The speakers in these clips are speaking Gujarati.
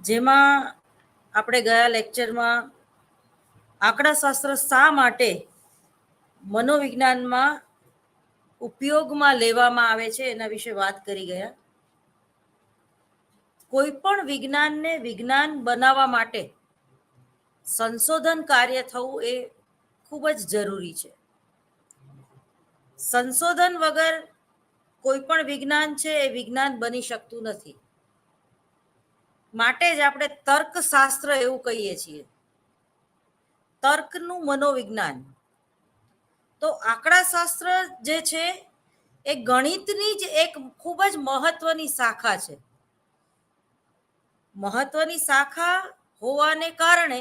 જેમાં આપણે ગયા લેક્ચરમાં આંકડાશાસ્ત્ર શા માટે મનોવિજ્ઞાનમાં ઉપયોગમાં લેવામાં આવે છે એના વિશે વાત કરી ગયા. કોઈ પણ વિજ્ઞાનને વિજ્ઞાન બનાવવા માટે સંશોધન કાર્ય થવું એ ખૂબ જ જરૂરી છે. સંશોધન વગર કોઈ પણ વિજ્ઞાન છે એ વિજ્ઞાન બની શકતું નથી. માટે જ આપણે તર્કશાસ્ત્ર એવું કહીએ છીએ, તર્કનું મનોવિજ્ઞાન. તો આંકડાશાસ્ત્ર જે છે એ ગણિતની જ એક ખૂબ જ મહત્વની શાખા છે. મહત્વની શાખા હોવાને કારણે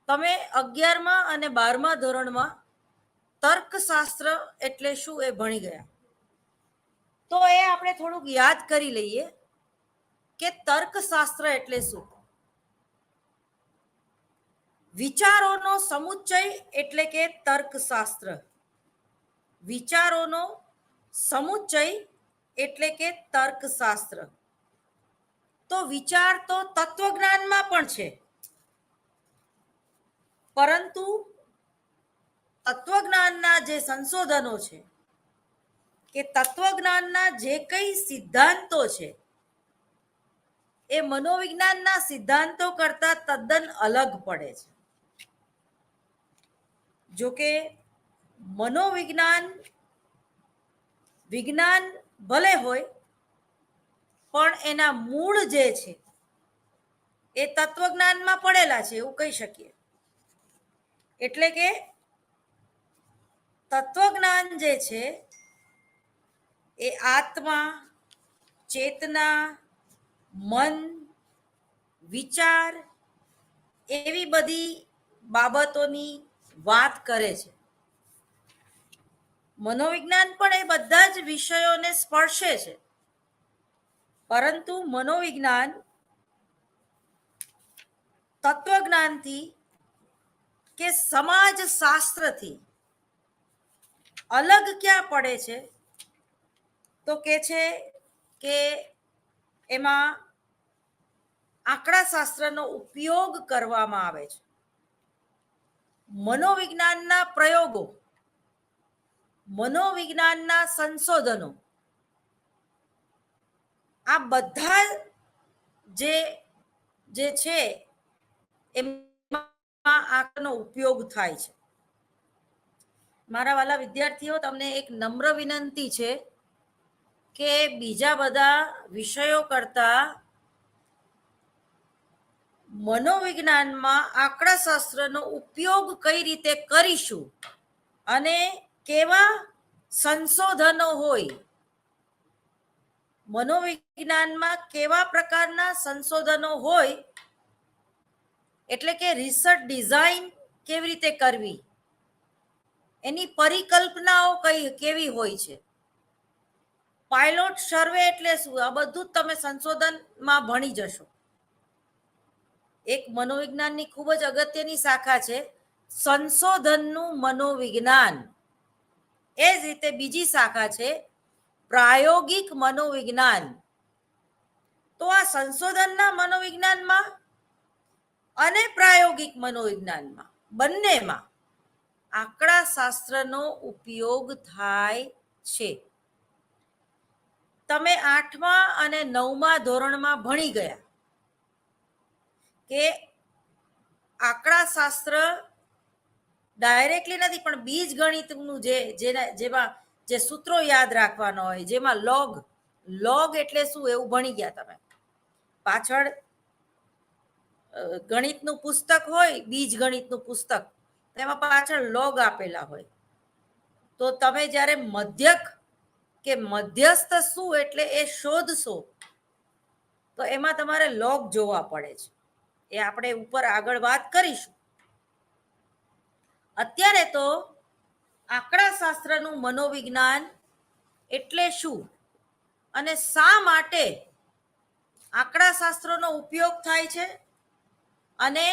તમે 11મા અને 12મા ધોરણમાં તર્કશાસ્ત્ર એટલે શું એ ભણી ગયા. તો એ આપણે થોડુંક યાદ કરી લઈએ કે તર્કશાસ્ત્ર એટલે શું. વિચારોનો સમુચ્ચય એટલે કે તર્કશાસ્ત્ર. વિચારોનો સમુચ્ચય એટલે કે તર્કશાસ્ત્ર. તો વિચાર તો તત્વજ્ઞાનમાં પણ છે, પરંતુ તત્વજ્ઞાનના જે સંશોધનો છે કે તત્વજ્ઞાનના જે કંઈ સિદ્ધાંતો છે એ મનોવિજ્ઞાનના સિદ્ધાંતો કરતા તદ્દન અલગ પડે છે. જોકે મનોવિજ્ઞાન વિજ્ઞાન ભલે હોય, પણ એના મૂળ જે છે એ તત્વજ્ઞાનમાં પડેલા છે એવું કહી શકીએ. એટલે કે તત્વજ્ઞાન જે છે એ આત્મા, ચેતના, મન, વિચાર એવી બધી બાબતોની વાત કરે છે. મનોવિજ્ઞાન પણ એ બધા જ વિષયોને સ્પર્શે છે, પરંતુ મનોવિજ્ઞાન તત્વજ્ઞાનથી કે સમાજશાસ્ત્રથી અલગ ક્યાં પડે છે? તો કે છે કે એમાં આંકડાશાસ્ત્રનો ઉપયોગ કરવામાં આવે છે. મનોવિજ્ઞાનના પ્રયોગો, મનોવિજ્ઞાનના સંશોધનો, આ બધા જે છે એમાં આંકનો ઉપયોગ થાય છે. મારા વાલા વિદ્યાર્થીઓ, તમને એક નમ્ર વિનંતી છે કે બીજા બધા વિષયો કરતા મનોવિજ્ઞાનમાં આંકડાશાસ્ત્રનો ઉપયોગ કઈ રીતે કરીશું અને કેવા સંશોધનો હોય, મનોવિજ્ઞાનમાં કેવા પ્રકારના સંશોધનો હોય, એટલે કે રિસર્ચ ડિઝાઇન કેવી રીતે કરવી, એની પરિકલ્પનાઓ કેવી હોય છે, પાયલોટ સર્વે એટલે શું, આ બધું જ તમે સંશોધનમાં ભણી જશો. એક મનોવિજ્ઞાનની ખૂબ જ અગત્યની શાખા છે સંશોધનનું મનોવિજ્ઞાન. એ જ રીતે બીજી શાખા છે પ્રાયોગિક મનોવિજ્ઞાન. તો આ સંશોધનના મનોવિજ્ઞાનમાં અને પ્રાયોગિક મનોવિજ્ઞાનમાં બંનેમાં આંકડાશાસ્ત્રનો ઉપયોગ થાય છે. તમે 8મા અને 9મા ધોરણમાં ભણી ગયા કે આંકડાશાસ્ત્ર ડાયરેક્ટલી નથી, પણ બીજ ગણિતનું જેમાં જે સૂત્રો યાદ રાખવાનો હોય, જેમાં લોગ એટલે શું એવું ભણી ગયા તમે. પાછળ ગણિતનું પુસ્તક હોય, બીજ ગણિતનું પુસ્તક, તેમાં પાછળ લોગ આપેલા હોય. તો તમે જ્યારે મધ્યક કે મધ્યસ્થ શું એટલે એ શોધશો તો એમાં તમારે લોગ જોવા પડે છે. એ આપણે ઉપર આગળ વાત કરીશું. અત્યારે તો આંકડાશાસ્ત્રનું મનોવિજ્ઞાન એટલે શું અને શા માટે આંકડાશાસ્ત્રનો ઉપયોગ થાય છે અને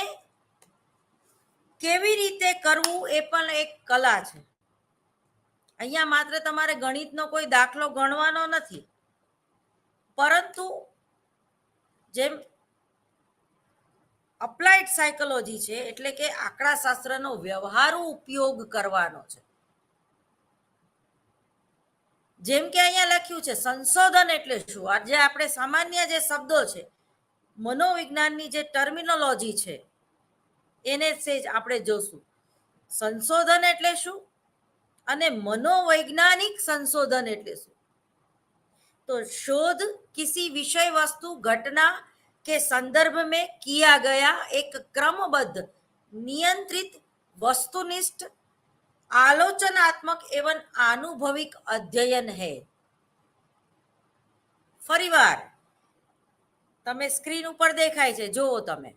કેવી રીતે કરવું એ પણ એક કલા છે. અહીંયા માત્ર તમારે ગણિતનો કોઈ દાખલો ગણવાનો નથી, પરંતુ જેમ અપ્લાઇડ સાયકોલોજી છે એટલે કે આંકડાશાસ્ત્રનો વ્યવહારુ ઉપયોગ કરવાનો છે. જેમ કે અહીંયા લખ્યું છે સંશોધન એટલે શું, આજે આપણે સામાન્ય જે શબ્દો છે મનોવિજ્ઞાનની જે ટર્મિનોલોજી છે એને આપણે જોશું. સંશોધન એટલે શું અને मनोवैज्ञानिक संशोधन એટલે શું? तो शोध किसी विषय वस्तु घटना के संदर्भ में किया गया एक क्रमबद्ध नियंत्रित वस्तुनिष्ठ आलोचनात्मक एवं आनुभविक अध्ययन है. ફરીવાર તમે સ્ક્રીન ઉપર દેખાય છે, જુઓ તમે.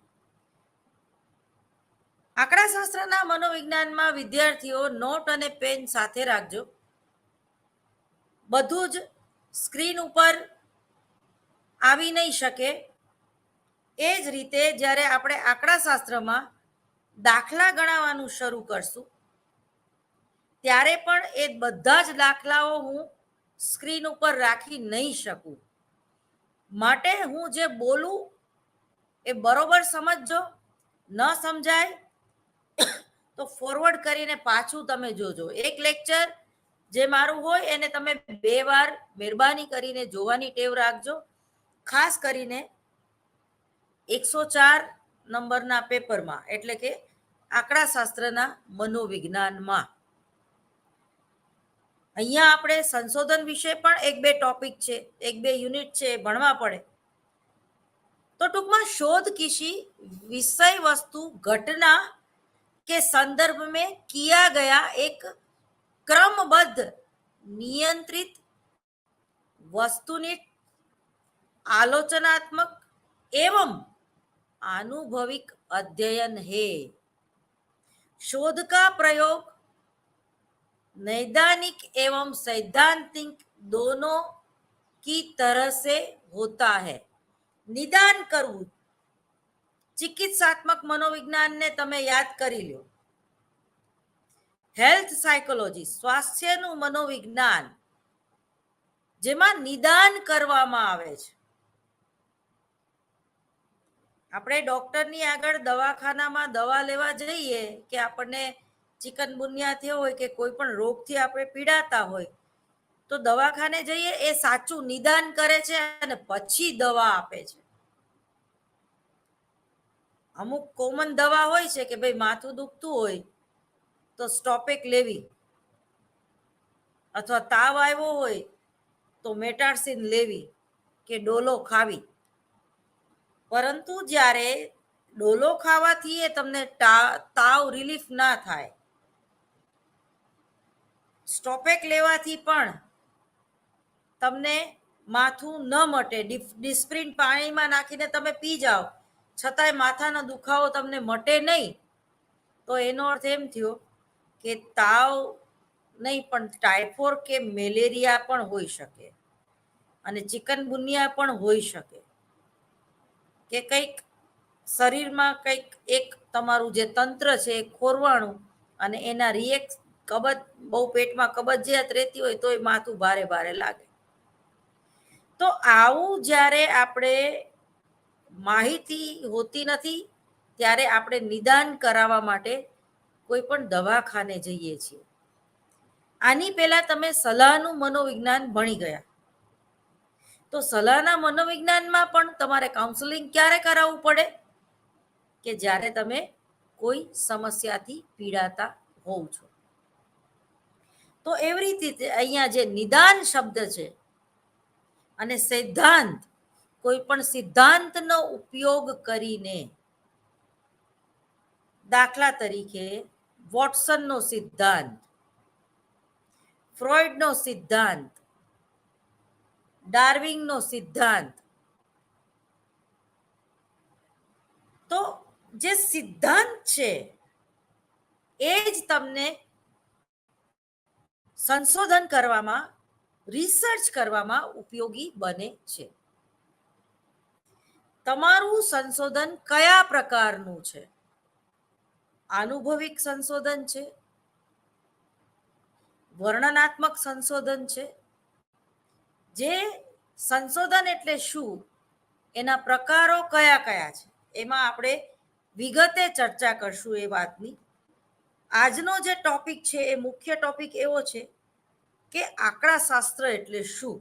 આંકડાશાસ્ત્રના મનોવિજ્ઞાનમાં વિદ્યાર્થીઓ નોટ અને પેન સાથે રાખજો. બધું જ સ્ક્રીન ઉપર આવી નહીં શકે. એ જ રીતે જ્યારે આપણે આંકડાશાસ્ત્રમાં દાખલા ગણાવવાનું શરૂ કરશું ત્યારે પણ એ બધા જ દાખલાઓ હું સ્ક્રીન ઉપર રાખી નહીં શકું. માટે હું જે બોલું એ બરોબર સમજજો. ન સમજાય તો ફોરવર્ડ કરીને પાછું તમે જોજો. એક લેક્ચર જે મારું હોય એને તમે 2 વાર મહેરબાની કરીને જોવાની ટેવ રાખજો. ખાસ કરીને 104 નંબરના પેપરમાં એટલે કે આંકડાશાસ્ત્રના મનોવિજ્ઞાનમાં. અહીંયા આપણે સંશોધન વિશે પણ 1-2 ટોપિક છે, 1-2 યુનિટ છે ભણવા પડે. तो टूंकमा शोध किसी विषय वस्तु घटना के संदर्भ में किया गया एक क्रमबद्ध नियंत्रित वस्तुनिष्ठ आलोचनात्मक एवं आनुभविक अध्ययन है. शोध का प्रयोग नैदानिक एवं सैद्धांतिक दोनों की तरह से होता है. નિદાન કરવું, ચિકિત્સાત્મક મનોવિજ્ઞાનને તમે યાદ કરી લો. હેલ્થ સાયકોલોજી, સ્વાસ્થ્યનું મનોવિજ્ઞાન, જેમાં નિદાન કરવામાં આવે છે. આપણે ડોક્ટરની આગળ દવાખાનામાં દવા લેવા જઈએ કે આપણને ચિકનગુનિયા થયો હોય કે કોઈ પણ રોગથી આપણે પીડાતા હોય તો દવાખાને જઈએ, એ સાચું નિદાન કરે છે અને પછી દવા આપે છે. અમુક કોમન દવા હોય છે કે ભાઈ માથું દુખતું હોય તો સ્ટોપેક લેવી, અથવા તાવ આવ્યો હોય તો મેટાડસિન લેવી કે ડોલો ખાવી. પરંતુ જ્યારે ડોલો ખાવાથી એ તમને તાવ રિલીફ ના થાય, સ્ટોપેક લેવાથી પણ તમને માથું ન મટે, ડિસ્પ્રિન પાણીમાં નાખીને તમે પી જાઓ છતાંય માથાનો દુખાવો તમને મટે નહીં, તો એનો અર્થ એમ થયો કે તાવ નહીં પણ ટાઇફોઇડ કે મેલેરિયા પણ હોઈ શકે અને ચિકનગુનિયા પણ હોઈ શકે. કે કંઈક શરીરમાં કંઈક એક તમારું જે તંત્ર છે એ ખોરવાણું અને એના રિએક્ટ બહુ પેટમાં કબજિયાત રહેતી હોય તો એ માથું ભારે ભારે લાગે. તો આવું જ્યારે આપણે માહિતી હોતી નથી ત્યારે આપણે નિદાન કરાવવા માટે કોઈ પણ દવાખાને જઈએ છીએ. આની પહેલા તમે સલાહનું મનોવિજ્ઞાન ભણી ગયા, તો સલાહના મનોવિજ્ઞાનમાં પણ તમારે કાઉન્સેલિંગ ક્યારે કરાવવું પડે કે જ્યારે તમે કોઈ સમસ્યાથી પીડાતા હોવ છો. તો એવી રીતે અહીંયા જે નિદાન શબ્દ છે અને સિદ્ધાંત, કોઈ પણ સિદ્ધાંતનો ઉપયોગ કરીને, દાખલા તરીકે વોટસનનો સિદ્ધાંત, ફ્રોઈડનો સિદ્ધાંત, ડાર્વિનનો સિદ્ધાંત, તો જે સિદ્ધાંત છે એ જ તમને સંશોધન કરવામાં, રિસર્ચ કરવામાં ઉપયોગી બને છે. તમારું સંશોધન કયા પ્રકારનું છે? આનુભવિક સંશોધન છે, વર્ણનાત્મક સંશોધન છે, જે સંશોધન એટલે શું, એના પ્રકારો કયા કયા છે, એમાં આપણે વિગતે ચર્ચા કરશું એ વાતની. આજનો જે ટોપિક છે એ મુખ્ય ટોપિક એવો છે કે આંકડાશાસ્ત્ર એટલે શું.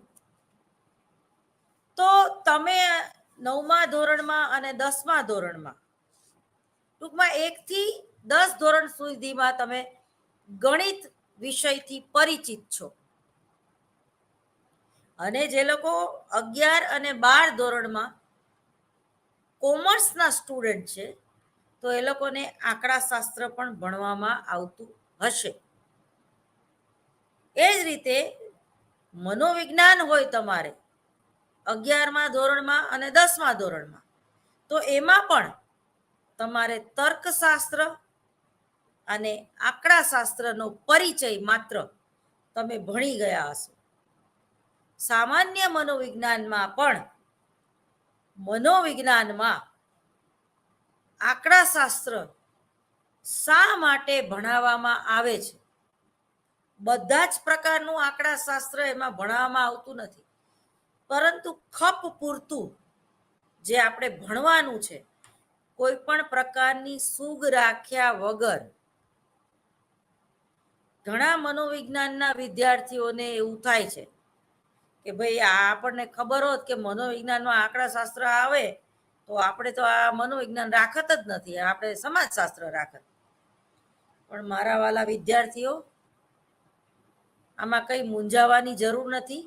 તો તમે 9મા ધોરણમાં અને 10મા ધોરણમાં, ટૂંકમાં 1 થી 10 ધોરણ સુધીમાં તમે ગણિત વિષયથી પરિચિત છો. અને જે લોકો 11 અને 12 ધોરણમાં કોમર્સના સ્ટુડન્ટ છે, તો એ લોકોને આંકડાશાસ્ત્ર પણ ભણવામાં આવતું હશે. એ જ રીતે મનોવિજ્ઞાન હોય તમારે 11મા ધોરણમાં અને 10મા ધોરણમાં, તો એમાં પણ તમારે તર્કશાસ્ત્ર અને આંકડાશાસ્ત્રનો પરિચય માત્ર તમે ભણી ગયા હશો. સામાન્ય મનોવિજ્ઞાનમાં પણ મનોવિજ્ઞાનમાં આંકડાશાસ્ત્ર શા માટે ભણાવવામાં આવે છે? બધા જ પ્રકારનું આંકડાશાસ્ત્ર એમાં ભણાવવામાં આવતું નથી, પરંતુ ખપ પૂરતું જે આપણે ભણવાનું છે, કોઈ પણ પ્રકારની સૂગ રાખ્યા વગર. ઘણા મનોવિજ્ઞાનના વિદ્યાર્થીઓને એવું થાય છે કે ભાઈ આ આપણને ખબર હોત કે મનોવિજ્ઞાનમાં આંકડાશાસ્ત્ર આવે તો આપણે તો આ મનોવિજ્ઞાન રાખત જ નથી, આપણે સમાજશાસ્ત્ર રાખત. પણ મારા વાલા વિદ્યાર્થીઓ, આમાં કંઈ મૂંઝાવાની જરૂર નથી.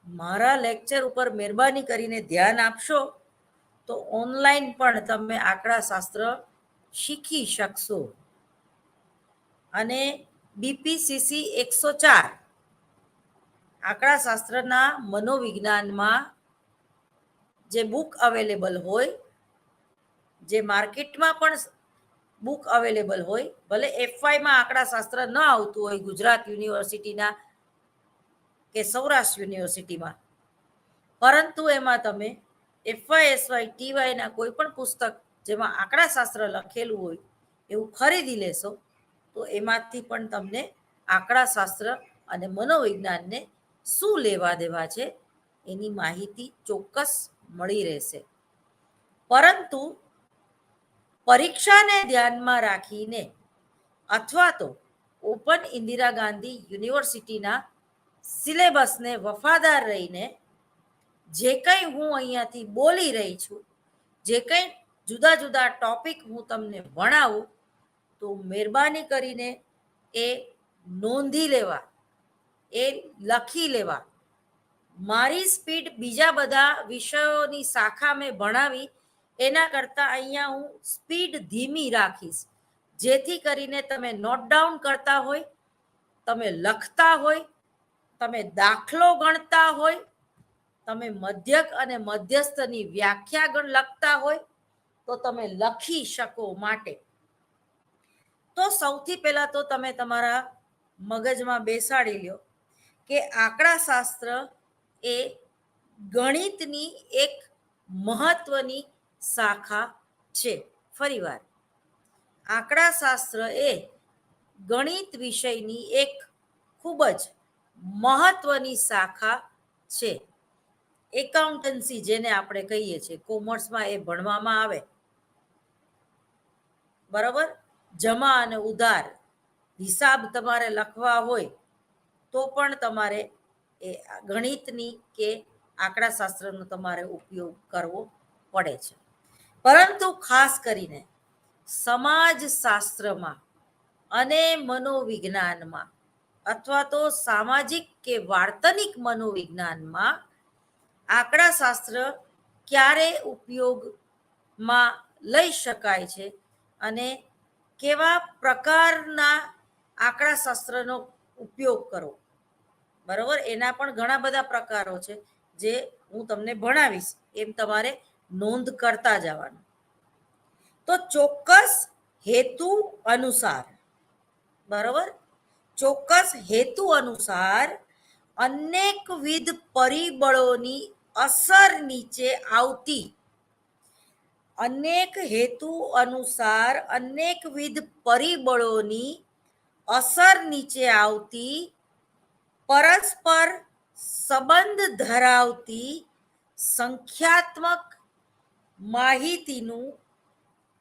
મારા લેક્ચર ઉપર મહેરબાની કરીને ધ્યાન આપશો તો ઓનલાઈન પણ તમે આંકડાશાસ્ત્ર શીખી શકશો. અને BPCC 104 આંકડાશાસ્ત્રના મનોવિજ્ઞાનમાં જે બુક અવેલેબલ હોય, જે માર્કેટમાં પણ બુક અવેલેબલ હોય, ભલે FYમાં આંકડાશાસ્ત્ર ન આવતું હોય ગુજરાત યુનિવર્સિટીના કે સૌરાષ્ટ્ર યુનિવર્સિટીમાં, પરંતુ એમાં તમે FY TYના કોઈ પણ પુસ્તક જેમાં આંકડાશાસ્ત્ર લખેલું હોય એવું ખરીદી લેશો તો એમાંથી પણ તમને આંકડાશાસ્ત્ર અને મનોવિજ્ઞાનને શું લેવા દેવા છે એની માહિતી ચોક્કસ મળી રહેશે. પરંતુ પરીક્ષાને ધ્યાનમાં રાખીને અથવા તો ઓપન ઇન્દિરા ગાંધી યુનિવર્સિટીના સિલેબસને વફાદાર રહીને જે કંઈ હું અહીંયાથી બોલી રહી છું, જે કંઈ જુદા જુદા ટોપિક હું તમને ભણાવું, તો મહેરબાની કરીને એ નોંધી લેવા, એ લખી લેવા. મારી સ્પીડ બીજા બધા વિષયોની શાખા મેં ભણાવી એના કરતાં અહીંયા હું સ્પીડ ધીમી રાખીશ, જેથી કરીને તમે નોટ ડાઉન કરતા હોય, તમે લખતા હોય, તમે દાખલો ગણતા હોય, તમે મધ્યક અને મધ્યસ્થની વ્યાખ્યા લખતા હોય તો તમે લખી શકો. માટે તો સૌથી પહેલા તો તમે તમારા મગજમાં બેસાડી લ્યો કે આંકડાશાસ્ત્ર એ ગણિતની એક મહત્વની શાખા છે. ફરીવાર, આંકડાશાસ્ત્ર એ ગણિત વિષયની એક ખૂબ જ મહત્વની શાખા છે. એકાઉન્ટન્સી જેને આપણે કહીએ છીએ, કોમર્સમાં એ ભણવામાં આવે, બરાબર. જમા અને ઉધાર હિસાબ તમારે લખવા હોય તો પણ તમારે એ ગણિતની કે આંકડાશાસ્ત્રનો તમારે ઉપયોગ કરવો પડે છે. પરંતુ ખાસ કરીને સમાજશાસ્ત્રમાં અને મનોવિજ્ઞાનમાં અથવા તો સામાજિક કે વાર્તનિક મનોવિજ્ઞાનમાં આંકડાશાસ્ત્ર ક્યારે ઉપયોગમાં લઈ શકાય છે અને કેવા પ્રકારના આંકડાશાસ્ત્રનો ઉપયોગ કરવો, બરાબર. એના પણ ઘણા બધા પ્રકારો છે જે હું તમને ભણાવીશ, એમ તમારે નોંધ કરતા જવાનું. તો ચોક્કસ હેતુ અનુસાર, બરાબર, ચોક્કસ હેતુ અનુસાર અનેકવિધ પરિબળોની અસર નીચે આવતી, અનેક હેતુ અનુસાર અનેકવિધ પરિબળોની અસર નીચે આવતી પરસ્પર સંબંધ ધરાવતી સંખ્યાત્મક માહિતીનું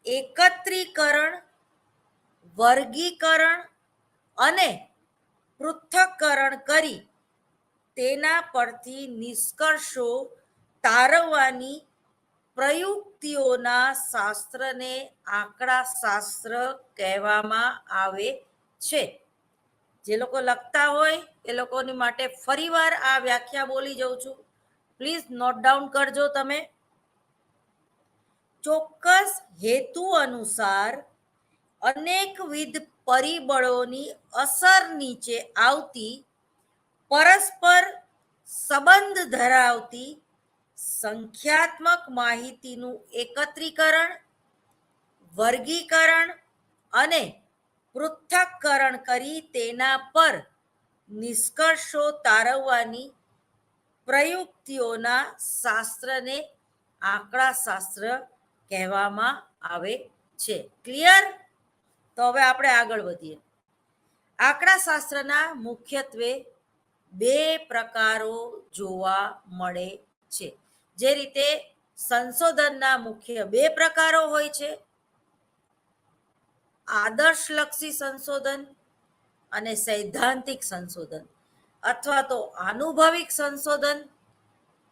એકત્રીકરણ, વર્ગીકરણ અને પૃથ્થકરણ કરી તેના પરથી નિષ્કર્ષો તારવવાની પ્રયુક્તિઓના શાસ્ત્રને આંકડાશાસ્ત્ર કહેવામાં આવે છે. જે લોકો લખતા હોય એ લોકોની માટે ફરીવાર આ વ્યાખ્યા બોલી જાઉં છું, પ્લીઝ નોટ ડાઉન કરજો તમે. ચોક્કસ હેતુ અનુસાર અનેકવિધ પરિબળોની અસર નીચે આવતી પરસ્પર સંબંધ ધરાવતી સંખ્યાત્મક માહિતીનું એકત્રીકરણ, વર્ગીકરણ અને પૃથ્થકરણ કરી તેના પર નિષ્કર્ષો તારવવાની પ્રયુક્તિઓના શાસ્ત્રને આંકડાશાસ્ત્ર કહેવામાં આવે છે. ક્લિયર? તો હવે આપણે આગળ વધીએ. આંકડાશાસ્ત્રના મુખ્યત્વે બે પ્રકારો જોવા મળે છે. જે રીતે સંશોધનના મુખ્ય બે પ્રકારો હોય છે, આદર્શલક્ષી સંશોધન અને સૈદ્ધાંતિક સંશોધન, અથવા તો આનુભવિક સંશોધન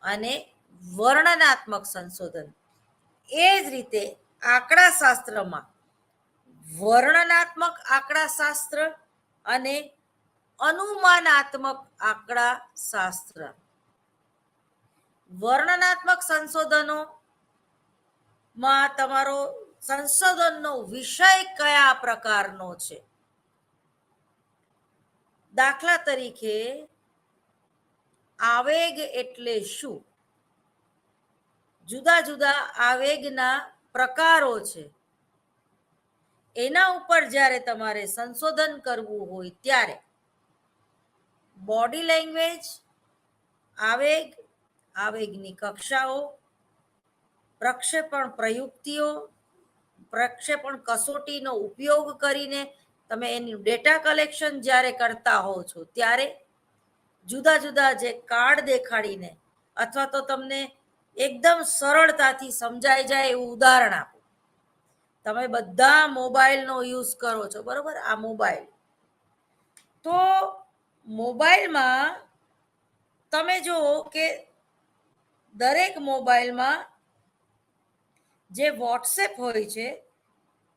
અને વર્ણનાત્મક સંશોધન. એ જ રીતે આંકડાશાસ્ત્રમાં વર્ણનાત્મક આંકડાશાસ્ત્ર અને અનુમાનાત્મક આંકડાશાસ્ત્ર. વર્ણનાત્મક સંશોધનોમાં તમારો સંશોધનનો વિષય કયા પ્રકારનો છે. દાખલા તરીકે આવેગ એટલે શું? જુદા જુદા આવેગના પ્રકારો છે. એના ઉપર જ્યારે તમારે સંશોધન કરવું હોય ત્યારે બોડી લેંગ્વેજ, આવેગ, આવેગની કક્ષાઓ, પ્રક્ષેપણ પ્રયુક્તિઓ, પ્રક્ષેપણ કસોટીનો ઉપયોગ કરીને તમે એનું ડેટા કલેક્શન જ્યારે કરતા હો છો ત્યારે જુદા જુદા જે કાર્ડ દેખાડીને અથવા તો તમને એકદમ સરળતાથી સમજાઈ જાય એવું ઉદાહરણ આપો. તમે બધા મોબાઈલનો યુઝ કરો છો, બરોબર? આ મોબાઈલ, તો મોબાઈલમાં તમે જુઓ કે દરેક મોબાઈલમાં જે વોટ્સએપ હોય છે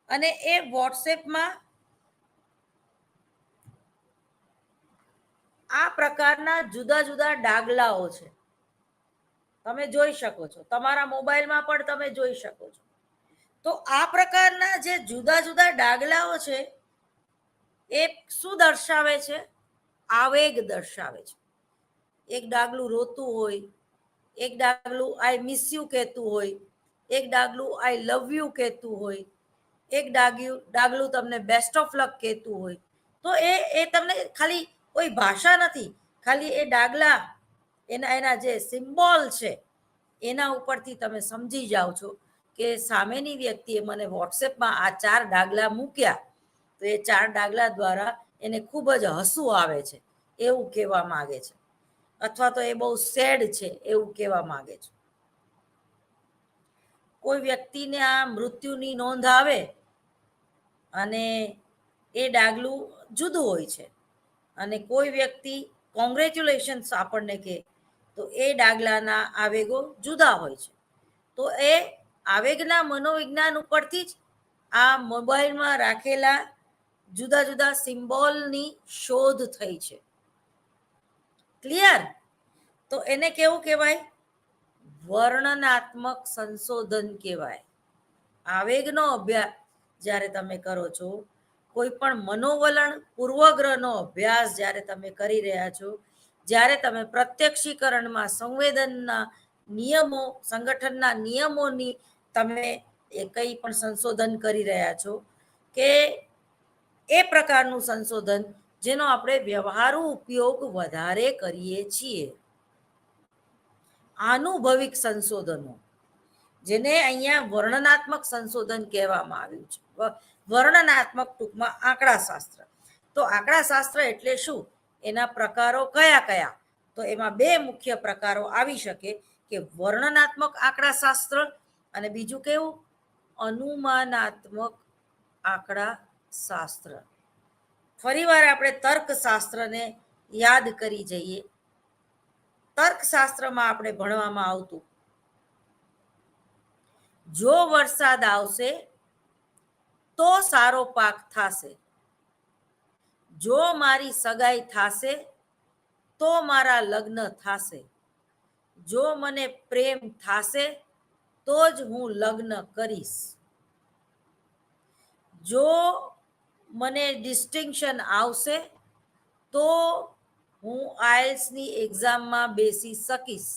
અને એ વોટ્સએપમાં આ પ્રકારના જુદા જુદા ડાગલાઓ છે. તમે જોઈ શકો છો, તમારા મોબાઈલમાં પણ તમે જોઈ શકો છો. તો આ પ્રકારના જે જુદા જુદા ડાગલાઓ છે એ શું દર્શાવે છે? આવેગ દર્શાવે છે. એક ડાગલું રોતું હોય, એક ડાગલું આઈ મિસ યુ કહેતું હોય, એક ડાગલું આઈ લવ યુ કહેતું હોય, એક ડાગલું તમને બેસ્ટ ઓફ લક કહેતું હોય. તો એ તમને ખાલી કોઈ ભાષા નથી, ખાલી એ ડાગલા એના જે સિમ્બોલ છે એના ઉપરથી તમે સમજી જાઓ છો કે સામેની વ્યક્તિએ મને વોટ્સએપમાં આ 4 ડાગલા મૂક્યા, તો એ 4 ડાગલા દ્વારા એને ખૂબ જ હસવું આવે છે એવું કહેવા માંગે છે, અથવા તો એ બહુ સેડ છે એવું કહેવા માંગે છે. કોઈ વ્યક્તિને આ મૃત્યુની નોંધ આવે અને એ ડાગલું જુદું હોય છે, અને કોઈ વ્યક્તિ કોંગ્રેચ્યુલેશન્સ આપણને કહે તો એ ડાગલાના આવેગો જુદા હોય છે. તો એ આવેગના મનોવિજ્ઞાન ઉપરથી જ આ મોબાઈલમાં રાખેલા જુદા જુદા સિમ્બોલની શોધ થઈ છે. ક્લિયર? તો એને કેવું કહેવાય? વર્ણનાત્મક સંશોધન કહેવાય. આવેગનો અભ્યાસ જ્યારે તમે કરો છો, કોઈ પણ મનોવલણ પૂર્વગ્રહનો અભ્યાસ જ્યારે તમે કરી રહ્યા છો, જ્યારે તમે પ્રત્યક્ષીકરણમાં સંવેદનના નિયમો, સંગઠનના નિયમોની તમે કંઈ પણ સંશોધન કરી રહ્યા છો, કે એ પ્રકારનું સંશોધન જેનો આપણે વ્યવહારુ ઉપયોગ વધારે કરીએ છીએ. આનુભવિક સંશોધનો, જેને અહીંયા વર્ણનાત્મક સંશોધન કહેવામાં આવ્યું છે. વર્ણનાત્મક ટૂંકમાં આંકડાશાસ્ત્ર. તો આંકડાશાસ્ત્ર એટલે શું? એના પ્રકારો કયા કયા? તો એમાં બે મુખ્ય પ્રકારો આવી શકે કે વર્ણનાત્મક આંકડાશાસ્ત્ર અને બીજું કેવું, અનુમાનાત્મક આંકડાશાસ્ત્ર. ફરીવાર આપણે તર્કશાસ્ત્રને યાદ કરી જઈએ. તર્કશાસ્ત્રમાં આપણે ભણવામાં આવતું, જો વરસાદ આવશે તો સારો પાક થશે, જો મારી સગાઈ થશે તો મારા લગ્ન થશે, જો મને પ્રેમ થશે તો જ હું લગ્ન કરીશ, જો મને ડિસ્ટિંક્શન આવશે તો હું આઈએલ્સની એક્ઝામમાં બેસી શકીશ.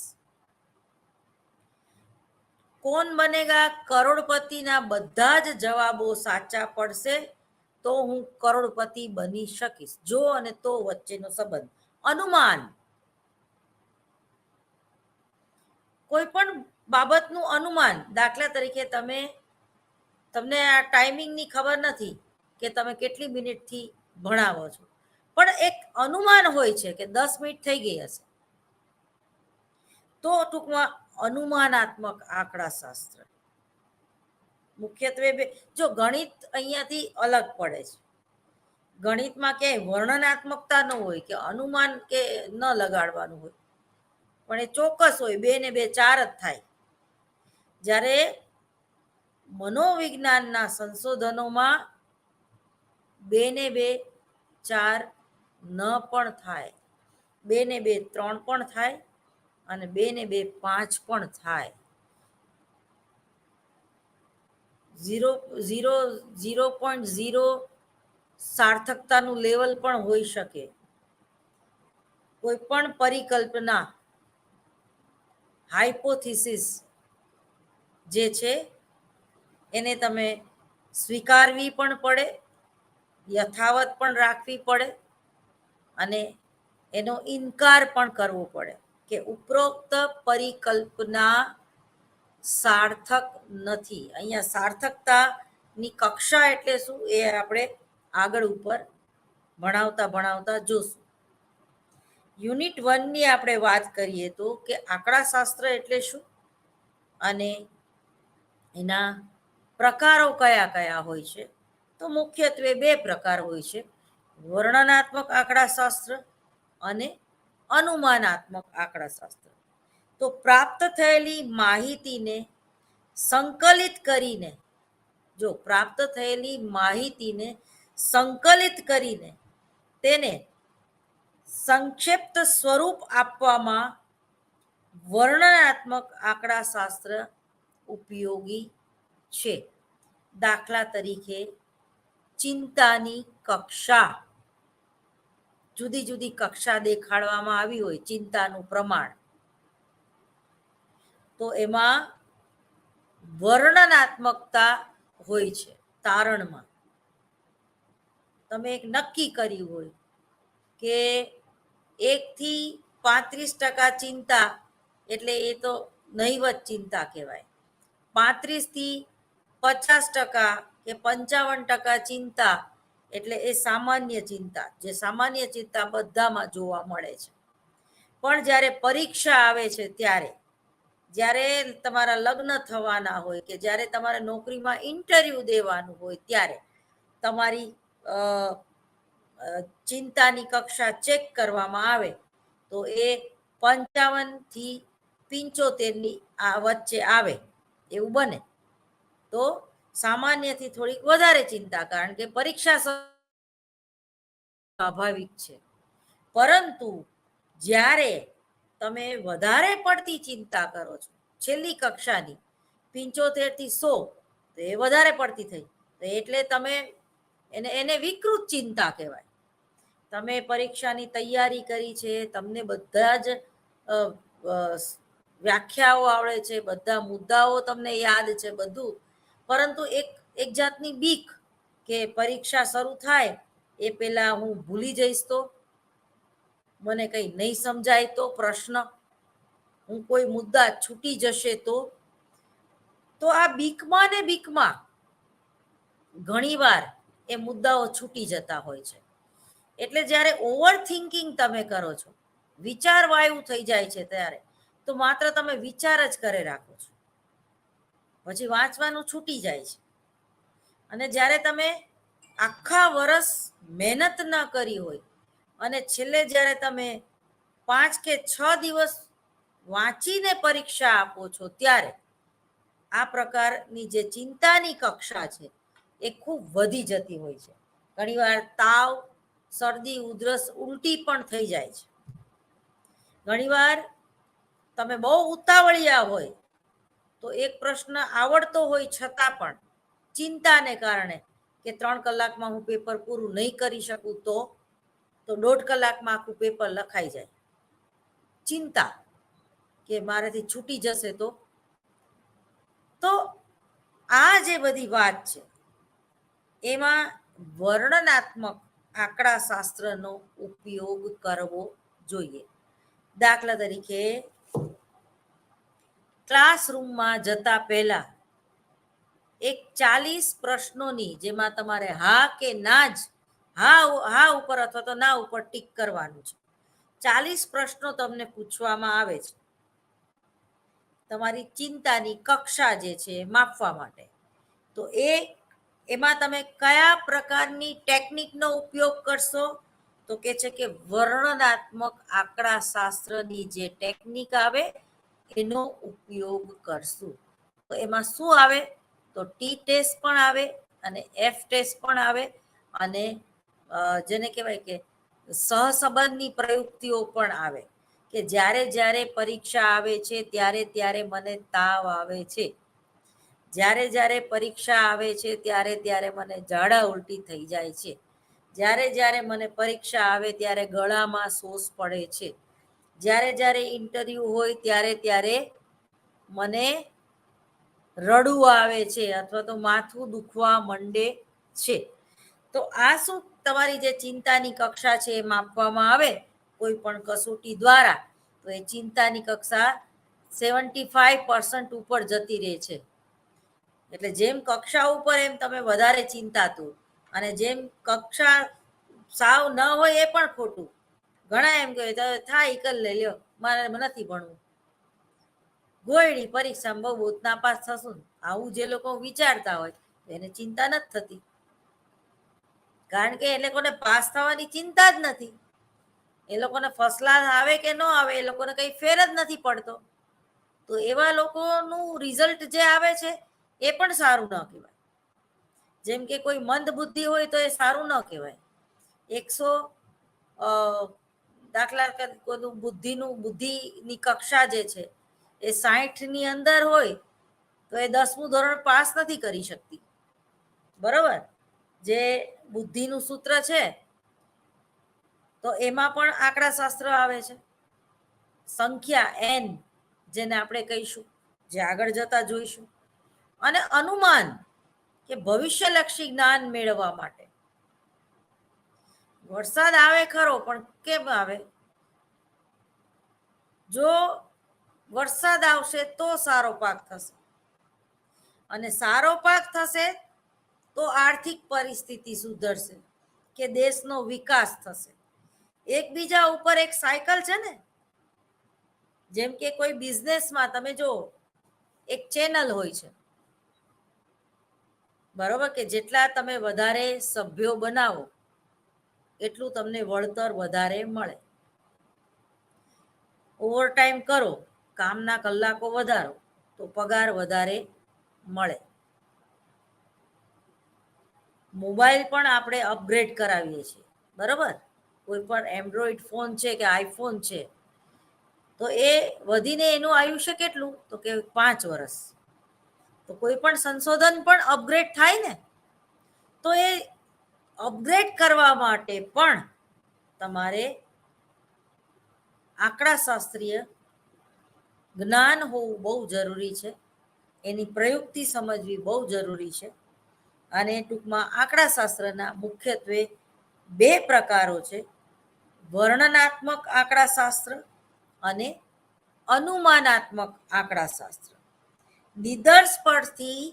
કોણ બનેગા કરોડપતિના બધા જ જવાબો સાચા પડશે તો હું કરોડપતિ બની શકીશ. જો અને તો વચ્ચેનો સંબંધ, અનુમાન. કોઈ પણ બાબતનું અનુમાન, દાખલા તરીકે તમને આ ટાઈમિંગની ખબર નથી કે તમે કેટલી મિનિટથી ભણાવો છો, પણ એક અનુમાન હોય છે કે 10 મિનિટ થઈ ગઈ હશે, તો ટૂંકમાં અનુમાનાત્મક આંકડાશાસ્ત્ર. મુખ્યત્વે જો ગણિત અહીંયાથી અલગ પડે છે. ગણિતમાં ક્યાંય વર્ણનાત્મકતા ન હોય કે અનુમાન કે ન લગાડવાનું હોય, પણ એ ચોક્કસ હોય 2 ને 2 4 જ થાય. જ્યારે મનોવિજ્ઞાનના સંશોધનોમાં 2 ને 2 4 ન પણ થાય, 2 ને 2 3 પણ થાય અને 2 ને 2 5 પણ થાય. 0.0 સાર્થકતાનું લેવલ પણ હોઈ શકે. કોઈ પણ પરિકલ્પના, હાઇપોથિસિસ જે છે એને તમે સ્વીકારવી પણ પડે, યથાવત પણ રાખવી પડે અને એનો ઇનકાર પણ કરવો પડે કે ઉપરોક્ત પરિકલ્પના સાર્થક નથી. અહીંયા સાર્થકતાની કક્ષા એટલે શું એ આપણે આગળ ઉપર ભણાવતા જોશું. યુનિટ 1ની આપણે વાત કરીએ તો કે આંકડાશાસ્ત્ર એટલે શું અને એના પ્રકારો કયા કયા હોય છે. તો મુખ્યત્વે 2 પ્રકાર હોય છે, વર્ણનાત્મક આંકડાશાસ્ત્ર અને અનુમાનાત્મક આંકડાશાસ્ત્ર. તો પ્રાપ્ત થયેલી માહિતીને સંકલિત કરીને, જો પ્રાપ્ત થયેલી માહિતીને સંકલિત કરીને તેને સંક્ષિપ્ત સ્વરૂપ આપવામાં વર્ણનાત્મક આંકડાશાસ્ત્ર ઉપયોગી છે. દાખલા તરીકે ચિંતાની કક્ષા, જુદી જુદી કક્ષા દેખાડવામાં આવી હોય, ચિંતાનું પ્રમાણ, તો એમાં વર્ણનાત્મકતા હોય છે. તારણમાં તમે એક નક્કી કર્યું હોય કે 1 થી 35% ચિંતા એટલે એ તો નહીવત ચિંતા કહેવાય, 35 થી 50% કે 55% ચિંતા એટલે એ સામાન્ય ચિંતા, જે સામાન્ય ચિંતા બધામાં જોવા મળે છે. પણ જ્યારે પરીક્ષા આવે છે ત્યારે, જ્યારે તમારા લગ્ન થવાના હોય કે જ્યારે તમારે નોકરીમાં ઇન્ટરવ્યૂ દેવાનું હોય ત્યારે તમારી ચિંતાની કક્ષા ચેક કરવામાં આવે તો એ 55 થી 75ની વચ્ચે આવે એવું બને. તો સામાન્યથી થોડીક વધારે ચિંતા, કારણ કે પરીક્ષા સ્વાભાવિક છે. પરંતુ જ્યારે તમે વધારે પડતી ચિંતા કરો છો, છેલ્લી કક્ષાની 75 થી 100, તો એ વધારે પડતી થઈ, તો એટલે તમે એને વિકૃત ચિંતા કહેવાય. તમે પરીક્ષાની તૈયારી કરી છે, તમને બધા જ વ્યાખ્યાઓ આવડે છે, બધા મુદ્દાઓ તમને યાદ છે બધું, પરંતુ એક જાતની બીક કે પરીક્ષા શરૂ થાય એ પહેલા હું ભૂલી જઈશ તો, મને કંઈ નહીં સમજાય તો, પ્રશ્ન હું કોઈ મુદ્દા છૂટી જશે તો આ બીકમાં ને બીકમાં ઘણીવાર એ મુદ્દાઓ છૂટી જતા હોય છે. એટલે જ્યારે ઓવર થિંકિંગ તમે કરો છો, વિચાર વાયુ થઈ જાય છે ત્યારે તો માત્ર તમે વિચાર જ કરે રાખો છો, પછી વાંચવાનું છૂટી જાય છે. અને જ્યારે તમે આખા વર્ષ મહેનત ન કરી હોય અને છેલ્લે જ્યારે તમે 5 કે 6 દિવસ વાંચીને પરીક્ષા આપો છો ત્યારે આ પ્રકારની જે ચિંતાની કક્ષા છે એ ખૂબ વધી જતી હોય છે. ઘણીવાર તાવ, શરદી, ઉધરસ, ઉલટી પણ થઈ જાય છે. ઘણીવાર તમે બહુ ઉતાવળિયા હોય તો એક પ્રશ્ન આવડતો હોય છતાં પણ ચિંતાને કારણે કે 3 કલાકમાં હું પેપર પૂરું નહીં કરી શકું તો 1.5 કલાકમાં આખું પેપર લખાઈ જાય. ચિંતા કે મારાથી છૂટી જશે તો આ જે બધી વાત છે એમાં વર્ણનાત્મક આંકડા શાસ્ત્રનો ઉપયોગ કરવો જોઈએ. દાખલા તરીકે ક્લાસરૂમમાં જતા પહેલા એક 40 પ્રશ્નોની, જેમાં તમારે હા કે ના જ હા ઉપર અથવા તો ના ઉપર ટીક કરવાનું છે. 40 પ્રશ્નો તમને પૂછવામાં આવે છે તમારી ચિંતાની કક્ષા જે છે એ માપવા માટે. તો એમાં તમે કયા પ્રકારની ટેકનિકનો ઉપયોગ કરશો? તો કે છે કે વર્ણનાત્મક આંકડા શાસ્ત્રની જે ટેકનિક આવે એનો ઉપયોગ કરશું. તો એમાં શું આવે? તો ટી ટેસ્ટ પણ આવે અને એફ ટેસ્ટ પણ આવે અને જેને કહેવાય કે સહસંબંધની પ્રયુક્તિઓ પણ આવે કે જ્યારે જ્યારે પરીક્ષા આવે છે ત્યારે ત્યારે મને તાવ આવે છે, જ્યારે જ્યારે પરીક્ષા આવે છે ત્યારે ત્યારે મને ઝાડા ઉલટી થઈ જાય છે, જ્યારે જ્યારે મને પરીક્ષા આવે ત્યારે ગળામાં સોસ પડે છે, જ્યારે જ્યારે ઇન્ટરવ્યુ હોય ત્યારે ત્યારે મને રડવું આવે છે અથવા તો માથું દુખવા માંડે છે. તો આ શું તમારી જે ચિંતાની કક્ષા છે એ માપવામાં આવે કોઈ પણ કસોટી દ્વારા, તો એ ચિંતાની કક્ષા 75% ઉપર જતી રહે છે. એટલે જેમ કક્ષા ઉપર એમ તમે વધારે ચિંતાતુર, અને જેમ કક્ષા સાવ ન હોય એ પણ ખોટું. ઘણા એમ કહે થાય કર લે, લ્યો મારે નથી ભણવું, ગોયડી પરીક્ષામાં બહુ નાપાસ થશું. આવું જે લોકો વિચારતા હોય એને ચિંતા નથી થતી, કારણ કે એ લોકોને પાસ થવાની ચિંતા જ નથી. એ લોકોને ફર્સ્ટ ક્લાસ આવે કે ન આવે એ લોકોને કઈ ફેર જ નથી પડતો. તો એવા લોકોનું રિઝલ્ટ જે આવે છે એ પણ સારું ન કહેવાય. જેમ કે કોઈ મંદ બુદ્ધિ હોય તો એ સારું ન કહેવાય. 100 દાખલા કોઈ બુદ્ધિની કક્ષા જે છે એ 60ની અંદર હોય તો એ 10મું ધોરણ પાસ નથી કરી શકતી. બરોબર? જે બુદ્ધિનું સૂત્ર છે તો એમાં પણ આંકડા શાસ્ત્ર આવે છે. સંખ્યા એન, જેને આપણે કહીશું, જે આગળ જતા જોઈશું. અને અનુમાન કે ભવિષ્યલક્ષી જ્ઞાન મેળવવા માટે. વરસાદ આવે ખરો, પણ કેમ આવે? જો વરસાદ આવશે તો સારો પાક થશે, અને સારો પાક થશે તો આર્થિક પરિસ્થિતિ સુધરશે કે દેશનો વિકાસ થશે. એકબીજા ઉપર એક સાયકલ છે ને. જેમ કે કોઈ બિઝનેસમાં તમે જો એક ચેનલ હોય છે, બરોબર, કે જેટલા તમે વધારે સભ્યો બનાવો એટલું તમને વળતર વધારે મળે. ઓવરટાઈમ કરો, કામના કલાકો વધારો તો પગાર વધારે મળે. મોબાઈલ પણ આપણે અપગ્રેડ કરાવીએ છીએ, બરોબર? કોઈ પણ એન્ડ્રોઈડ ફોન છે કે આઈફોન છે તો એ વધીને એનું આયુષ્ય કેટલું? તો કે 5 વર્ષ. તો કોઈ પણ સંશોધન પણ અપગ્રેડ થાય ને, તો એ અપગ્રેડ કરવા માટે પણ તમારે આંકડાશાસ્ત્રીય જ્ઞાન હોવું બહુ જરૂરી છે. એની પ્રયુક્તિ સમજવી બહુ જરૂરી છે. અને ટૂંકમાં આંકડાશાસ્ત્રના મુખ્યત્વે 2 પ્રકારો છે: વર્ણનાત્મક આંકડાશાસ્ત્ર અને અનુમાનાત્મક આંકડાશાસ્ત્ર. નિદર્શ પરથી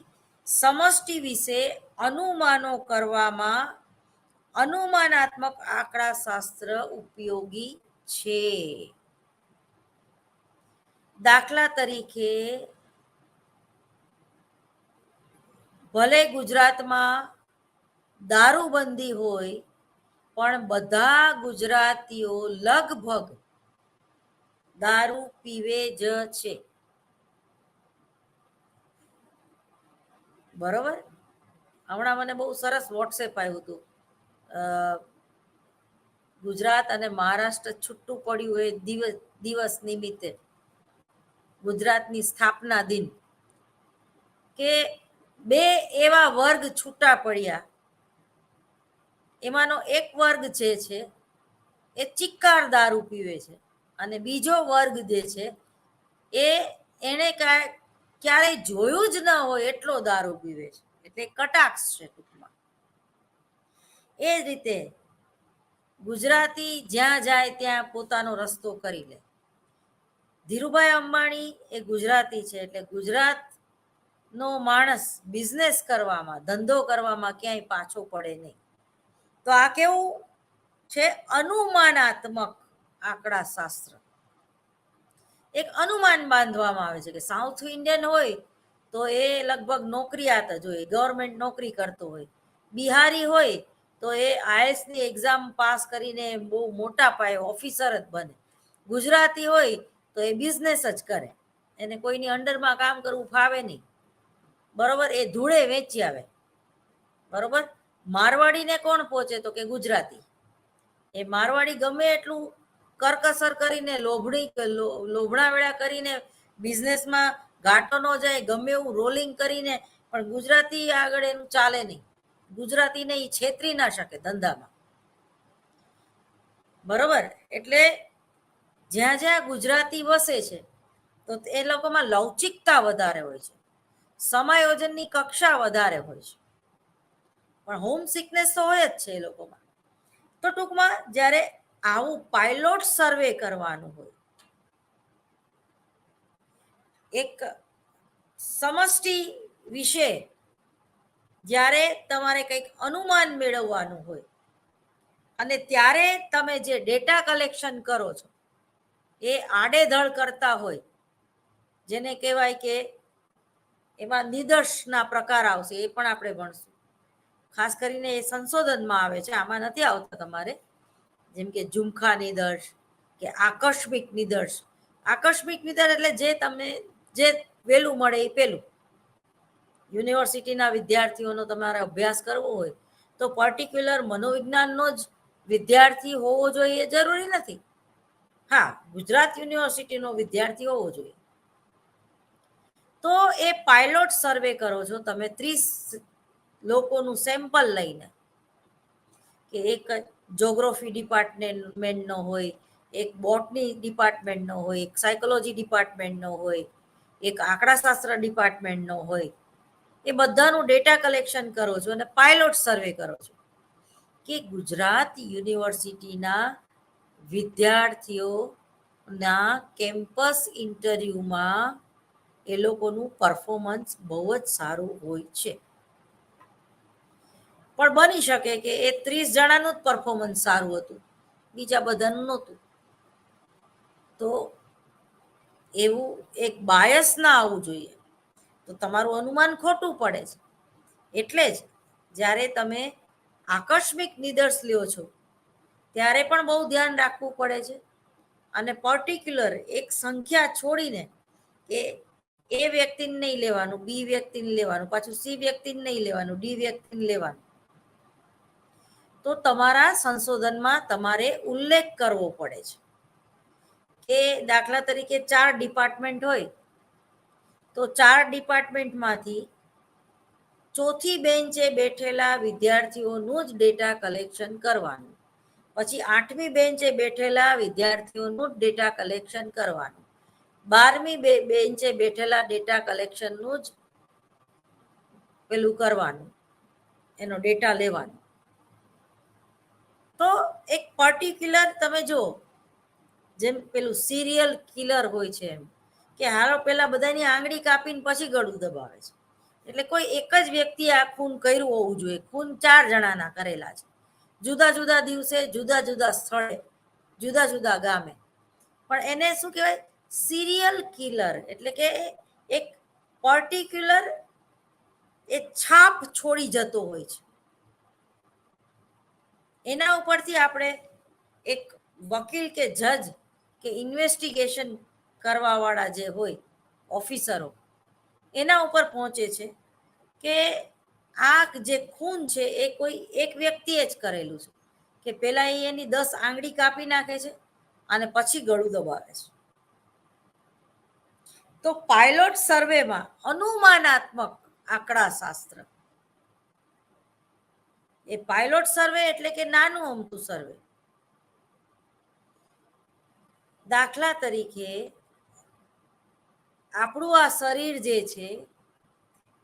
સમષ્ટિ વિશે અનુમાનો કરવામાં અનુમાનાત્મક આંકડાશાસ્ત્ર ઉપયોગી છે. દાખલા તરીકે ભલે ગુજરાતમાં દારૂબંધી હોય પણ બધા ગુજરાતીઓ લગભગ દારૂ પીવે જ છે, બરોબર. હમણાં મને બહુ સરસ વોટ્સએપ આવ્યું હતું, ગુજરાત અને મહારાષ્ટ્ર છૂટું પડ્યું એ દિવસ નિમિત્તે, ગુજરાતની સ્થાપના દિન, કે બે એવા વર્ગ છૂટા પડ્યા, એમાંનો એક વર્ગ જે છે એ ચિક્કાર દારૂ પીવે છે અને બીજો વર્ગ જે છે એને ક્યારેય જોયું જ ન હોય એટલો દારૂ પીવે છે, એટલે કટાક્ષ છે ટૂંકમાં. એ જ રીતે ગુજરાતી જ્યાં જાય ત્યાં પોતાનો રસ્તો કરી લે. ધીરુભાઈ અંબાણી એ ગુજરાતી છે, એટલે ગુજરાતનો માણસ બિઝનેસ કરવામાં, ધંધો કરવામાં ક્યાંય પાછો પડે નહીં. તો આ કેવું છે? અનુમાનાત્મક આંકડા શાસ્ત્ર. એક અનુમાન બાંધવામાં આવે છે કે સાઉથ ઇન્ડિયન હોય તો એ લગભગ નોકરિયાત જ હોય, ગવર્મેન્ટ નોકરી કરતો હોય. બિહારી હોય તો એ આઈએસની એક્ઝામ પાસ કરીને બહુ મોટા પાયે ઓફિસર જ બને. ગુજરાતી હોય તો એ બિઝનેસ જ કરે, એને કોઈની અંડરમાં કામ કરવું ફાવે નહીં, બરોબર. એ ધૂળે વેચી આવે, બરોબર. મારવાડીને કોણ પહોંચે? તો કે ગુજરાતી. એ મારવાડી ગમે એટલું કરકસર કરીને લોભણા વેળા કરીને બિઝનેસમાં ઘાટો ન જાય, ગમે એવું રોલિંગ કરીને, પણ ગુજરાતી આગળ એનું ચાલે નહીં. ગુજરાતીને એ છેતરી ના શકે ધંધામાં, બરોબર. એટલે જ્યાં જ્યાં ગુજરાતી વસે છે તો એ લોકોમાં લવચિકતા વધારે હોય છે, સમાયોજનની કક્ષા વધારે હોય છે, પણ હોમ સિકનેસ તો હોય જ છે એ લોકોમાં. તો ટૂંકમાં જ્યારે આવું પાયલોટ સર્વે કરવાનું હોય, એક સમષ્ટિ વિશે જ્યારે તમારે કંઈક અનુમાન મેળવવાનું હોય અને ત્યારે તમે જે ડેટા કલેક્શન કરો છો એ આડેધડ કરતા હોય, જેને કહેવાય કે એમાં નિદર્શના પ્રકાર આવશે, એ પણ આપણે ભણશું. ખાસ કરીને એ સંશોધનમાં આવે છે, આમાં નથી આવતા તમારે. જેમ કે ઝુમખા નિદર્શ કે આકસ્મિક નિદર્શ. આકસ્મિક નિદર્શ એટલે જે તમને જે વહેલું મળે એ પેલું. યુનિવર્સિટીના વિદ્યાર્થીઓનો તમારે અભ્યાસ કરવો હોય તો પર્ટિક્યુલર મનોવિજ્ઞાનનો જ વિદ્યાર્થી હોવો જોઈએ એ જરૂરી નથી. હા, ગુજરાત યુનિવર્સિટીનો વિદ્યાર્થી હોવો જોઈએ. તો એ પાયલોટ સર્વે કરો છો તમે 30 લોકોનું સેમ્પલ લઈને, કે એક જોગ્રાફી ડિપાર્ટમેન્ટનો હોય, એક બોટની ડિપાર્ટમેન્ટનો હોય, એક સાયકોલોજી ડિપાર્ટમેન્ટનો હોય, એક આંકડાશાસ્ત્ર ડિપાર્ટમેન્ટનો હોય, એ બધાનું ડેટા કલેક્શન કરો છો અને પાયલોટ સર્વે કરો છો કે ગુજરાત યુનિવર્સિટીના વિદ્યાર્થીઓના કેમ્પસ ઇન્ટરવ્યુમાં એ લોકોનું પરફોર્મન્સ બહુ જ સારું હોય છે. પણ બની શકે કે એ 30 જણાનું જ પરફોર્મન્સ સારું હતું, બીજા બધાનું નહોતું. તો એવું એક બાયસ ના આવવું જોઈએ, તો તમારું અનુમાન ખોટું પડે છે. એટલે જ જ્યારે તમે આકસ્મિક નિદર્શ લ્યો છો ત્યારે પણ બહુ ધ્યાન રાખવું પડે છે, અને પર્ટિક્યુલર એક સંખ્યા છોડીને કે એ વ્યક્તિને નહીં લેવાનું, બી વ્યક્તિને લેવાનું, પાછું સી વ્યક્તિને નહીં લેવાનું, ડી વ્યક્તિને લેવાનું. તો તમારા સંશોધનમાં તમારે ઉલ્લેખ કરવો પડે છે કે દાખલા તરીકે 4 ડિપાર્ટમેન્ટ હોય તો 4 ડિપાર્ટમેન્ટમાંથી ચોથી બેન્ચે બેઠેલા વિદ્યાર્થીઓનું જ ડેટા કલેક્શન કરવાનું, પછી 8મી બેન્ચે બેઠેલા વિદ્યાર્થીઓનું જ ડેટા કલેક્શન કરવાનું, 12મી બેન્ચે બેઠેલા ડેટા કલેક્શનનું જ પેલું કરવાનું, એનો ડેટા લેવાનો. તો એક પર્ટિક્યુલર તમે જો, જેમ પેલું સિરિયલ કિલર હોય છે એમ, કે હાલો પેલા બધાની આંગળી કાપીને પછી ગળું દબાવે છે. એટલે કોઈ એક જ વ્યક્તિએ આ ખૂન કર્યું હોવું જોઈએ. ખૂન 4 જણાના કરેલા છે, જુદા જુદા દિવસે, જુદા જુદા સ્થળે, જુદા જુદા ગામે. પણ એને શું કહેવાય? સિરિયલ કિલર એટલે કે એક પર્ટિક્યુલર એ છાપ છોડી જતો હોય છે. એના ઉપરથી આપણે એક વકીલ કે જજ કે ઇન્વેસ્ટિગેશન કરવાવાળા જે હોય ઓફિસરો એના ઉપર પહોંચે છે કે આ જે ખૂન છે એ કોઈ એક વ્યક્તિએ જ કરેલું છે, કે પેલા એની 10 આંગળી કાપી નાખે છે અને પછી ગળું દબાવે છે. તો પાયલોટ સર્વેમાં અનુમાનાત્મક આંકડા શાસ્ત્ર, એ પાયલોટ સર્વે એટલે કે નાનું અમતું સર્વે. દાખલા તરીકે આપણું આ શરીર જે છે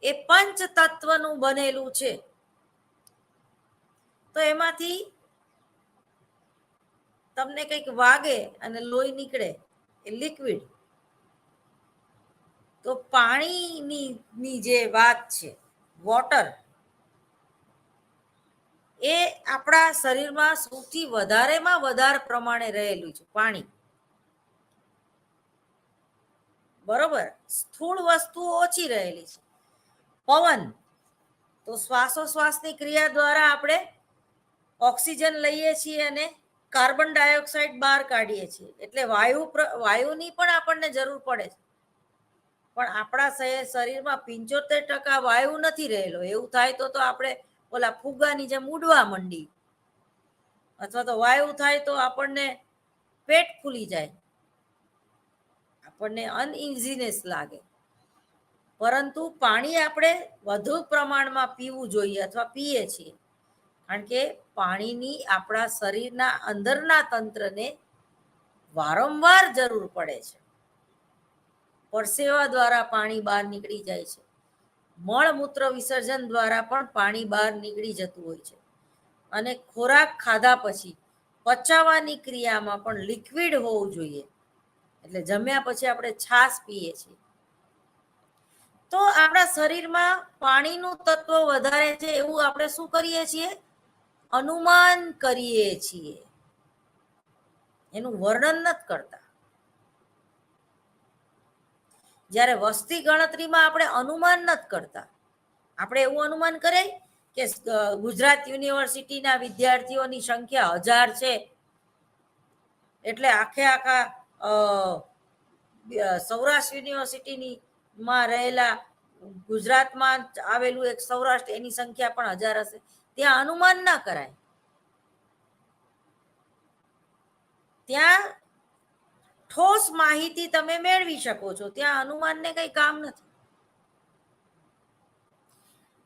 એ પંચ તત્વનું બનેલું છે. તો એમાંથી તમને કંઈક વાગે અને લોહી નીકળે એ લિક્વિડ. તો પાણીની જે વાત છે વોટર, એ આપણા શરીરમાં સૌથી વધારેમાં વધારે પ્રમાણે રહેલું છે પાણી. બરોબર, સ્થૂળ વસ્તુઓ ઓછી રહેલી છે. પવન, તો શ્વાસોશ્વાસની ક્રિયા દ્વારા આપણે ઓક્સિજન લઈએ છીએ અને કાર્બન ડાયોક્સાઇડ બહાર કાઢીએ છીએ, એટલે વાયુની પણ આપણને જરૂર પડે છે. પણ આપણા શરીરમાં 75% વાયુ નથી રહેલો. એવું થાય તો આપણે ઓલા ફુગ્ગાની જેમ ઉડવા માંડી, અથવા તો વાયુ થાય તો આપણને પેટ ફૂલી જાય, આપણને અનઇઝીનેસ લાગે. પરંતુ પાણી આપણે વધુ પ્રમાણમાં પીવું જોઈએ અથવા પીએ છીએ, કારણ કે પાણીની આપણા શરીરના અંદરના તંત્રને વારંવાર જરૂર પડે છે. પરસેવા દ્વારા પાણી બહાર નીકળી જાય છે, મળમૂત્ર વિસર્જન દ્વારા પણ પાણી બહાર નીકળી જતું હોય છે. અને ખોરાક ખાધા પછી પચાવવાની ક્રિયામાં પણ લિક્વિડ હોવું જોઈએ, એટલે જમ્યા પછી આપણે છાશ પીએ છીએ. તો આપણા શરીરમાં પાણીનું તત્વ વધારે છે એવું આપણે શું કરીએ છીએ? અનુમાન કરીએ છીએ, એનું વર્ણન નથી કરતા. જ્યારે વસ્તી ગણતરીમાં આપણે અનુમાન નથી કરતા. આપણે એવું અનુમાન કરીએ કે ગુજરાત યુનિવર્સિટીના વિદ્યાર્થીઓની સંખ્યા 1000 છે, એટલે આખા સૌરાષ્ટ્ર યુનિવર્સિટીની માં રહેલા ગુજરાતમાં આવેલું એક સૌરાષ્ટ્ર, એની સંખ્યા પણ 1000 હશે. ત્યાં અનુમાન ના કરાય. ત્યાં ઠોસ માહિતી તમે મેળવી શકો છો, ત્યાં અનુમાનને કઈ કામ નથી.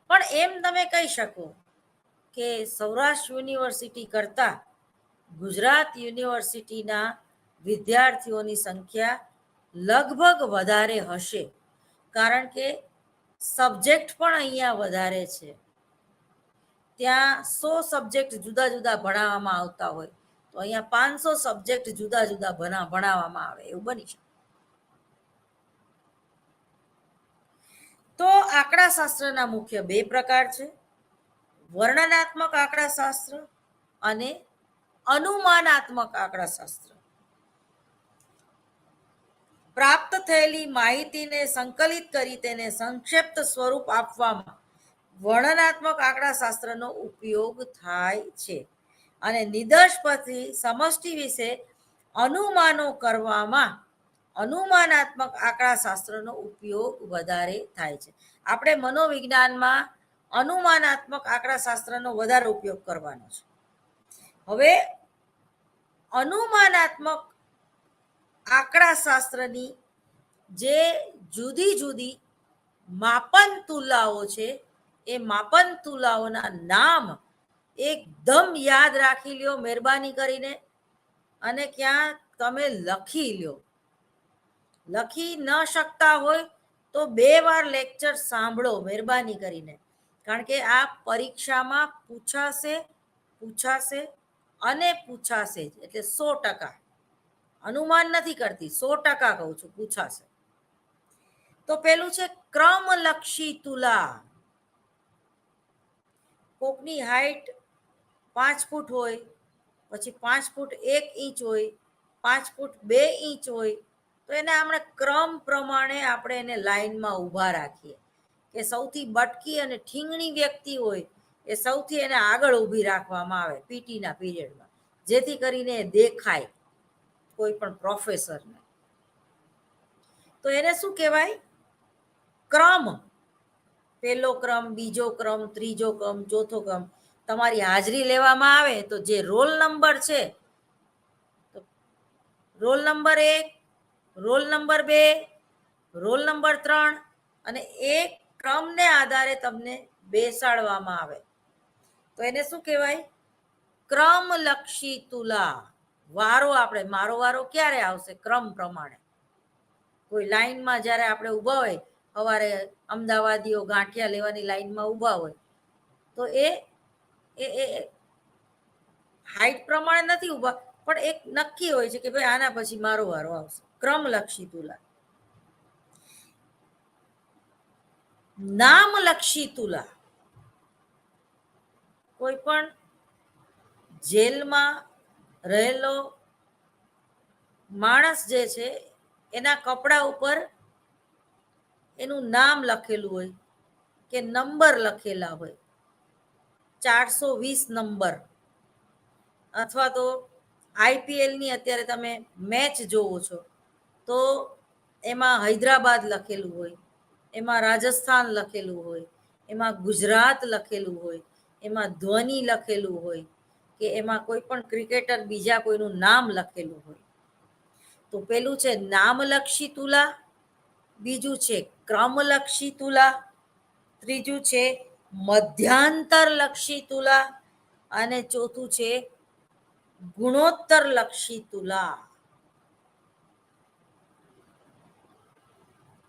પણ એમ તમે કહી શકો કે સૌરાષ્ટ્ર યુનિવર્સિટી કરતા ગુજરાત યુનિવર્સિટીના વિદ્યાર્થીઓની સંખ્યા લગભગ વધારે હશે, કારણ કે સબ્જેક્ટ પણ અહીંયા વધારે છે. ત્યાં 100 સબ્જેક્ટ જુદા જુદા ભણાવવામાં આવતા હોય, તો અહીંયા 500 સબ્જેક્ટ જુદા જુદા ભણાવવામાં આવે એવું બની શકે. તો આંકડાશાસ્ત્રના મુખ્ય 2 પ્રકાર છે, વર્ણનાત્મક આંકડાશાસ્ત્ર અને અનુમાનાત્મક આંકડાશાસ્ત્ર. પ્રાપ્ત થયેલી માહિતીને સંકલિત કરી તેને સંક્ષિપ્ત સ્વરૂપ આપવામાં વર્ણનાત્મક આંકડાશાસ્ત્રનો ઉપયોગ થાય છે, અને નિદર્શ પછી સમષ્ટિ વિશે અનુમાનો કરવામાં અનુમાનાત્મક આંકડાશાસ્ત્રનો ઉપયોગ વધારે થાય છે. આપણે મનોવિજ્ઞાનમાં અનુમાનાત્મક આંકડાશાસ્ત્રનો વધારે ઉપયોગ કરવાનો છે. હવે અનુમાનાત્મક આંકડાશાસ્ત્રની જે જુદી જુદી માપન તુલાઓ છે, એ માપન તુલાઓના નામ એકદમ યાદ રાખી લ્યો મહેરબાની કરીને, અને ક્યાં તમે લખી લ્યો. લખી ન શકતા હોય તો 2 વાર લેક્ચર સાંભળો મહેરબાની કરીને, કારણ કે આ પરીક્ષામાં પૂછાશે અને પૂછાશે જ, એટલે 100%. અનુમાન નથી કરતી, 100% કહું છું, પૂછાશે. તો પેલું છે ક્રમલક્ષી તુલા. કોકની હાઈટ 5 ફૂટ હોય, પછી 5 ફૂટ 1 ઇંચ હોય, 5 ફૂટ 2 ઇંચ હોય, તો એને આપણે ક્રમ પ્રમાણે આપણે એને લાઈનમાં ઊભા રાખીએ કે સૌથી બટકી અને ઠીંગણી વ્યક્તિ હોય એ સૌથી એને આગળ ઊભી રાખવામાં આવે પીટીના પીરિયડમાં, જેથી કરીને એ દેખાય કોઈ પણ પ્રોફેસરને. તો એને શું કહેવાય? ક્રમ. પહેલો ક્રમ, બીજો ક્રમ, ત્રીજો ક્રમ, ચોથો ક્રમ. તમારી હાજરી લેવામાં આવે તો જે રોલ નંબર છે, roll number 1, roll number 2, roll number 3 અને એક ક્રમને આધારે તમને બેસાડવામાં આવે. તો એને શું કહેવાય? ક્રમલક્ષી તુલા. વારો આપણે મારો વારો ક્યારે આવશે? ક્રમ પ્રમાણે. કોઈ લાઈનમાં જ્યારે આપણે ઊભા હોય, સવારે અમદાવાદીઓ ગાંઠિયા લેવાની લાઈનમાં ઊભા હોય, તો એ હાઈટ પ્રમાણે નથી ઊભા, પણ એક નક્કી હોય છે કે ભાઈ આના પછી મારો વારો આવશે. ક્રમલક્ષી તુલા. નામલક્ષી તુલા. કોઈ પણ જેલમાં રહેલો માણસ જે છે એના કપડા ઉપર એનું નામ લખેલું હોય કે નંબર લખેલા હોય, 420 નંબર. અથવા તો આઈપીએલની અત્યારે તમે મેચ જોવો છો તો એમાં હૈદરાબાદ લખેલું હોય, એમાં રાજસ્થાન લખેલું હોય, એમાં ગુજરાત લખેલું હોય, એમાં ધ્વની લખેલું હોય, કે એમાં કોઈ પણ ક્રિકેટર બીજા કોઈનું નામ લખેલું હોય. તો પેલું છે નામલક્ષી તુલા, બીજું છે ક્રમલક્ષી તુલા, ત્રીજું છે મધ્યાંતરલક્ષી તુલા અને ચોથું છે ગુણોત્તરલક્ષી તુલા.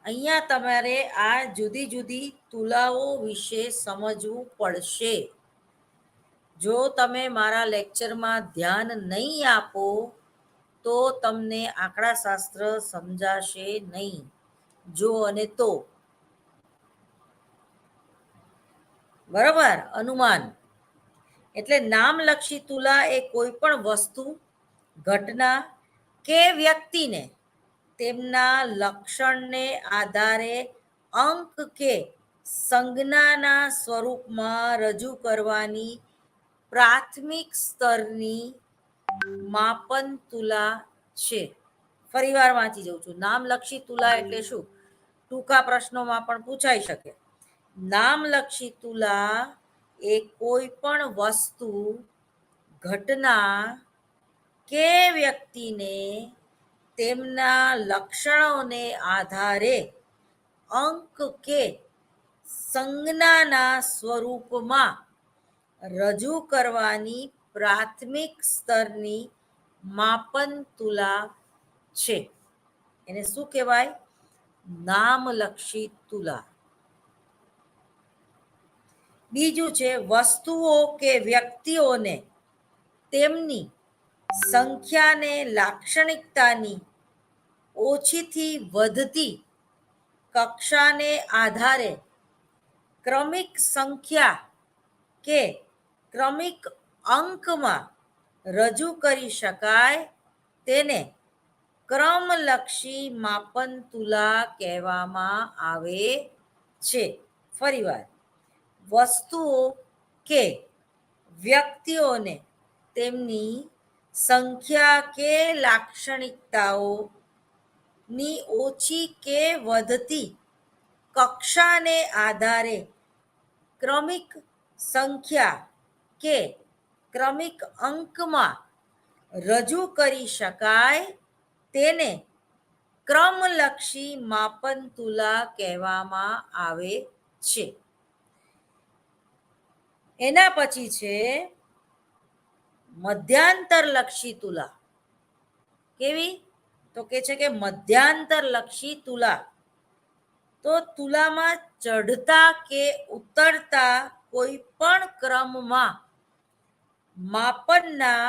અહીંયા તમારે આ જુદી જુદી તુલાઓ વિશે સમજવું પડશે. જો તમે મારા લેક્ચરમાં ધ્યાન નહીં આપો તો તમને આંકડાશાસ્ત્ર સમજાશે નહીં. જો અને તો. બરાબર? અનુમાન. એટલે નામલક્ષી તુલા એ કોઈ પણ વસ્તુ, ઘટના કે વ્યક્તિને તેમના લક્ષણને આધારે અંક કે સંજ્ઞાના સ્વરૂપમાં રજૂ કરવાની પ્રાથમિક સ્તરની માપન તુલા છે. ફરીવાર વાંચી જઉં છું. નામલક્ષી તુલા એટલે શું? ટૂંકા પ્રશ્નોમાં પણ પૂછાઈ શકે. નામલક્ષી તુલા એ કોઈ પણ વસ્તુ, ઘટના કે વ્યક્તિને તેમના લક્ષણોને આધારે અંક કે સંજ્ઞાના સ્વરૂપમાં રજૂ કરવાની પ્રાથમિક સ્તરની માપન તુલા છે. એને શું કહેવાય? નામલક્ષી તુલા. બીજું છે વસ્તુઓ કે વ્યક્તિઓને તેમની સંખ્યાને લાક્ષણિકતાની ઓછીથી વધતી કક્ષાને આધારે ક્રમિક સંખ્યા કે ક્રમિક અંકમાં રજૂ કરી શકાય તેને ક્રમલક્ષી માપન તુલા કહેવામાં આવે છે. ફરીવાર, વસ્તુઓ કે વ્યક્તિઓને તેમની સંખ્યા કે લાક્ષણિકતાઓની ઓછી કે વધતી કક્ષાને આધારે ક્રમિક સંખ્યા કે ક્રમિક અંકમાં રજૂ કરી શકાય તેને ક્રમલક્ષી માપન તુલા કહેવામાં આવે છે. એના પછી છે મધ્યાંતરલક્ષી તુલા. કેવી? તો કે છે કે મધ્યાંતરલક્ષી તુલા તો તુલામાં ચઢતા કે ઉતરતા કોઈ પણ ક્રમમાં માપનના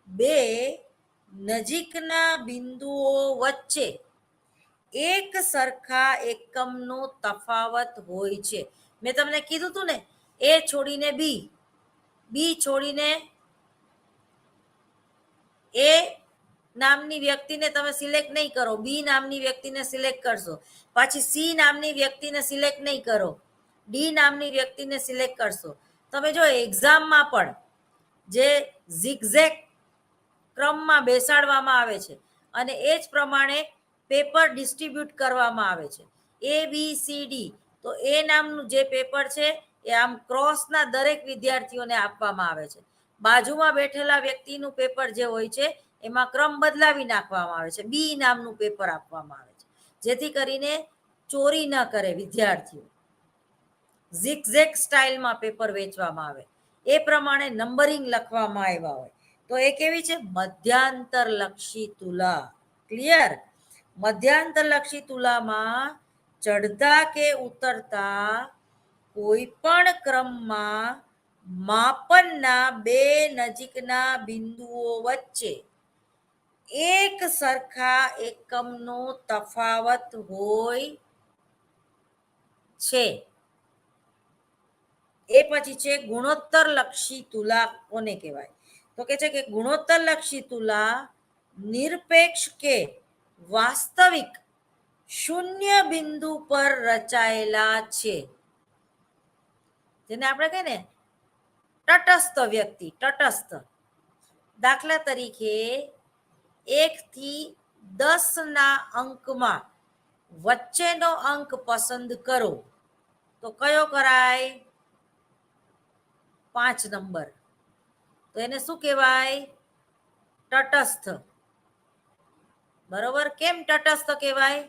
બે નજીકના બિંદુઓ વચ્ચે એક સરખા એકમનો તફાવત હોય છે. મેં તમને કીધું હતું ને, એ છોડીને બી, બી છોડીને એ, નામની વ્યક્તિને તમે સિલેક્ટ નહીં કરો, બી નામની વ્યક્તિને સિલેક્ટ કરશો, પાછી સી નામની વ્યક્તિને સિલેક્ટ નહીં કરો, ડી નામની વ્યક્તિને સિલેક્ટ કરશો. તમે જો એક્ઝામમાં પણ જે ઝિગઝેગ ક્રમમાં બેસાડવામાં આવે છે અને એ જ પ્રમાણે પેપર ડિસ્ટ્રીબ્યુટ કરવામાં આવે છે, એ બી સી ડી. તો એ નામનું જે પેપર છે એ આમ ક્રોસના દરેક વિદ્યાર્થીઓને આપવામાં આવે છે. બાજુમાં બેઠેલા વ્યક્તિનું પેપર જે હોય છે એમાં ક્રમ બદલાવી નાખવામાં આવે છે, બી નામનું પેપર આપવામાં આવે છે, જેથી કરીને ચોરી ન કરે વિદ્યાર્થીઓ. ઝિગઝેગ સ્ટાઇલમાં પેપર વેચવામાં આવે, એ પ્રમાણે નંબરિંગ લખવામાં આવ્યા હોય. તો એ કેવી છે? મધ્યાંતરલક્ષી તુલા. ક્લિયર? મધ્યાંતરલક્ષી તુલામાં ચડતા કે ઉતરતા કોઈ પણ ક્રમમાં માપનના બે નજીકના બિંદુઓ વચ્ચે એક સરખા એકમનો તફાવત હોય છે. એ પછી છે ગુણોત્તર લક્ષી તુલા. કોને કહેવાય? તો કે છે કે ગુણોત્તર લક્ષી તુલા નિરપેક્ષ કે વાસ્તવિક શૂન્ય બિંદુ પર રચાયેલા છે. જેને આપણે કહીએ ને તટસ્થ વ્યક્તિ, તટસ્થ. દાખલા તરીકે 1 થી 10 ના અંકમાં વચ્ચેનો અંક પસંદ કરો, તો કયો કરાય? 5 નંબર. તો એને શું કહેવાય? તટસ્થ. બરોબર? કેમ તટસ્થ કહેવાય?